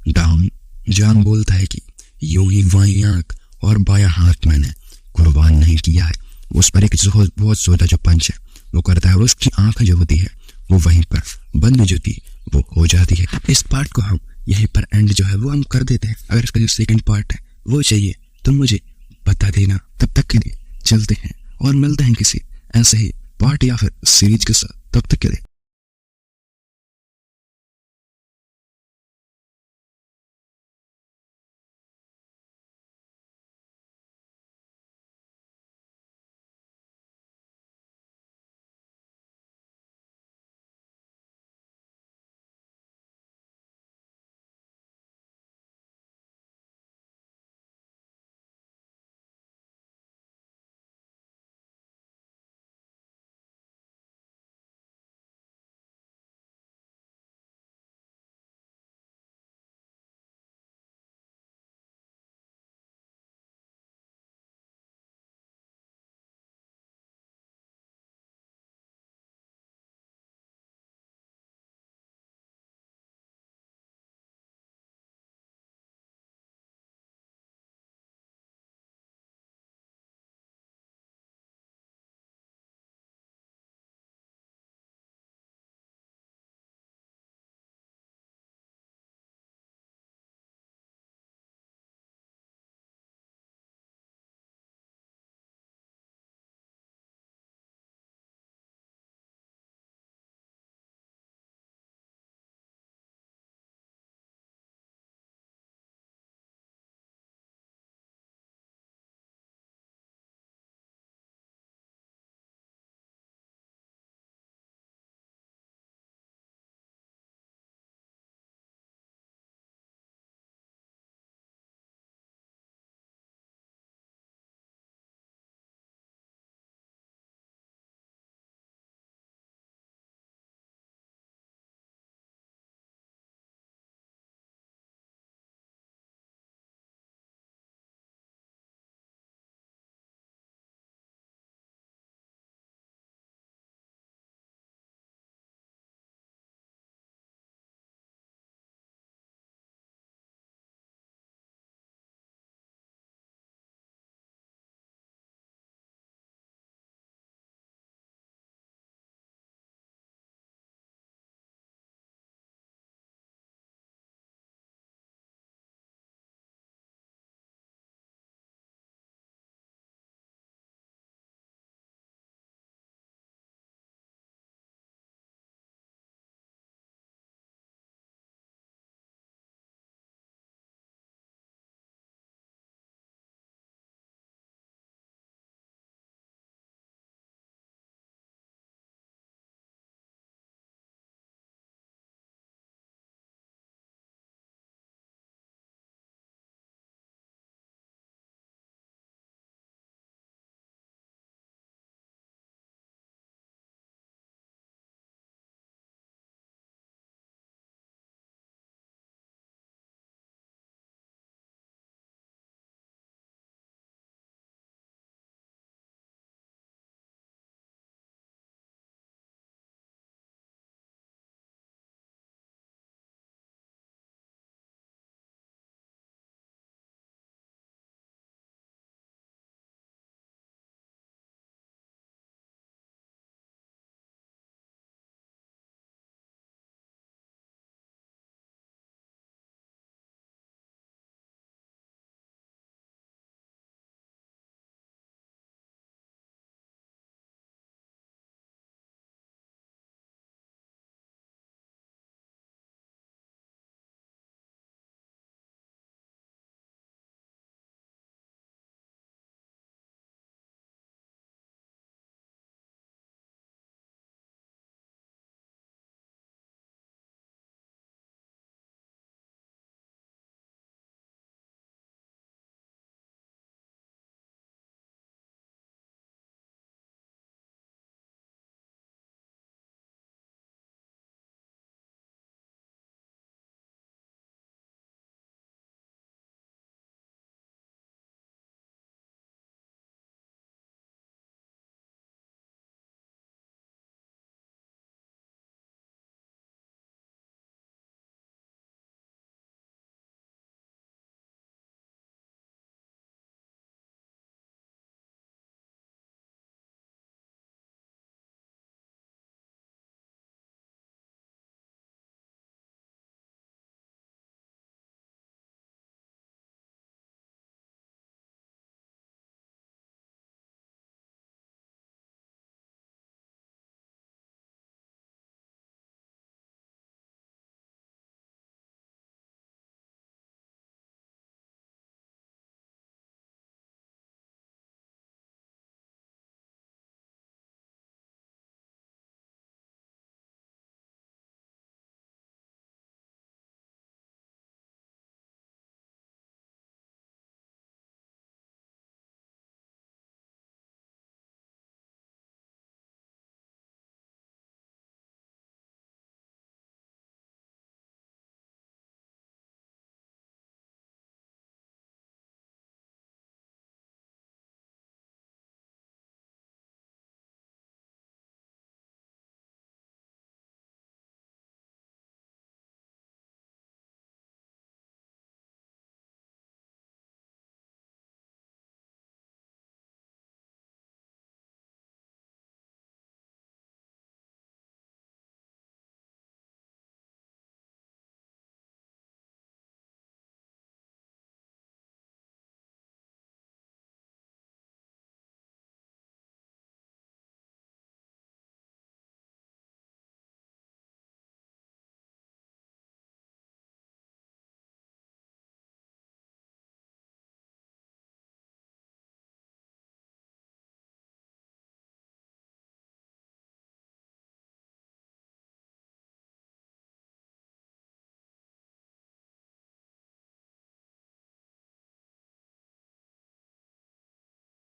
डाउन। झांग बोलता है कि यूं ही बाईं आंख और बायां हाथ मैंने कुर्बान नहीं किया है। उस पर एक बहुत जोरदार जो पंच है वो करता है और उसकी आंख जो होती है वो वहीं पर बंद जो थी वो हो जाती है। इस पार्ट को हम यहीं पर एंड जो है वो हम कर देते हैं। अगर इसका जो सेकंड पार्ट है वो चाहिए तो मुझे बता देना। तब तक के लिए चलते हैं और मिलते हैं किसी ऐसे ही पार्ट या फिर सीरीज के साथ। तब तक के लिए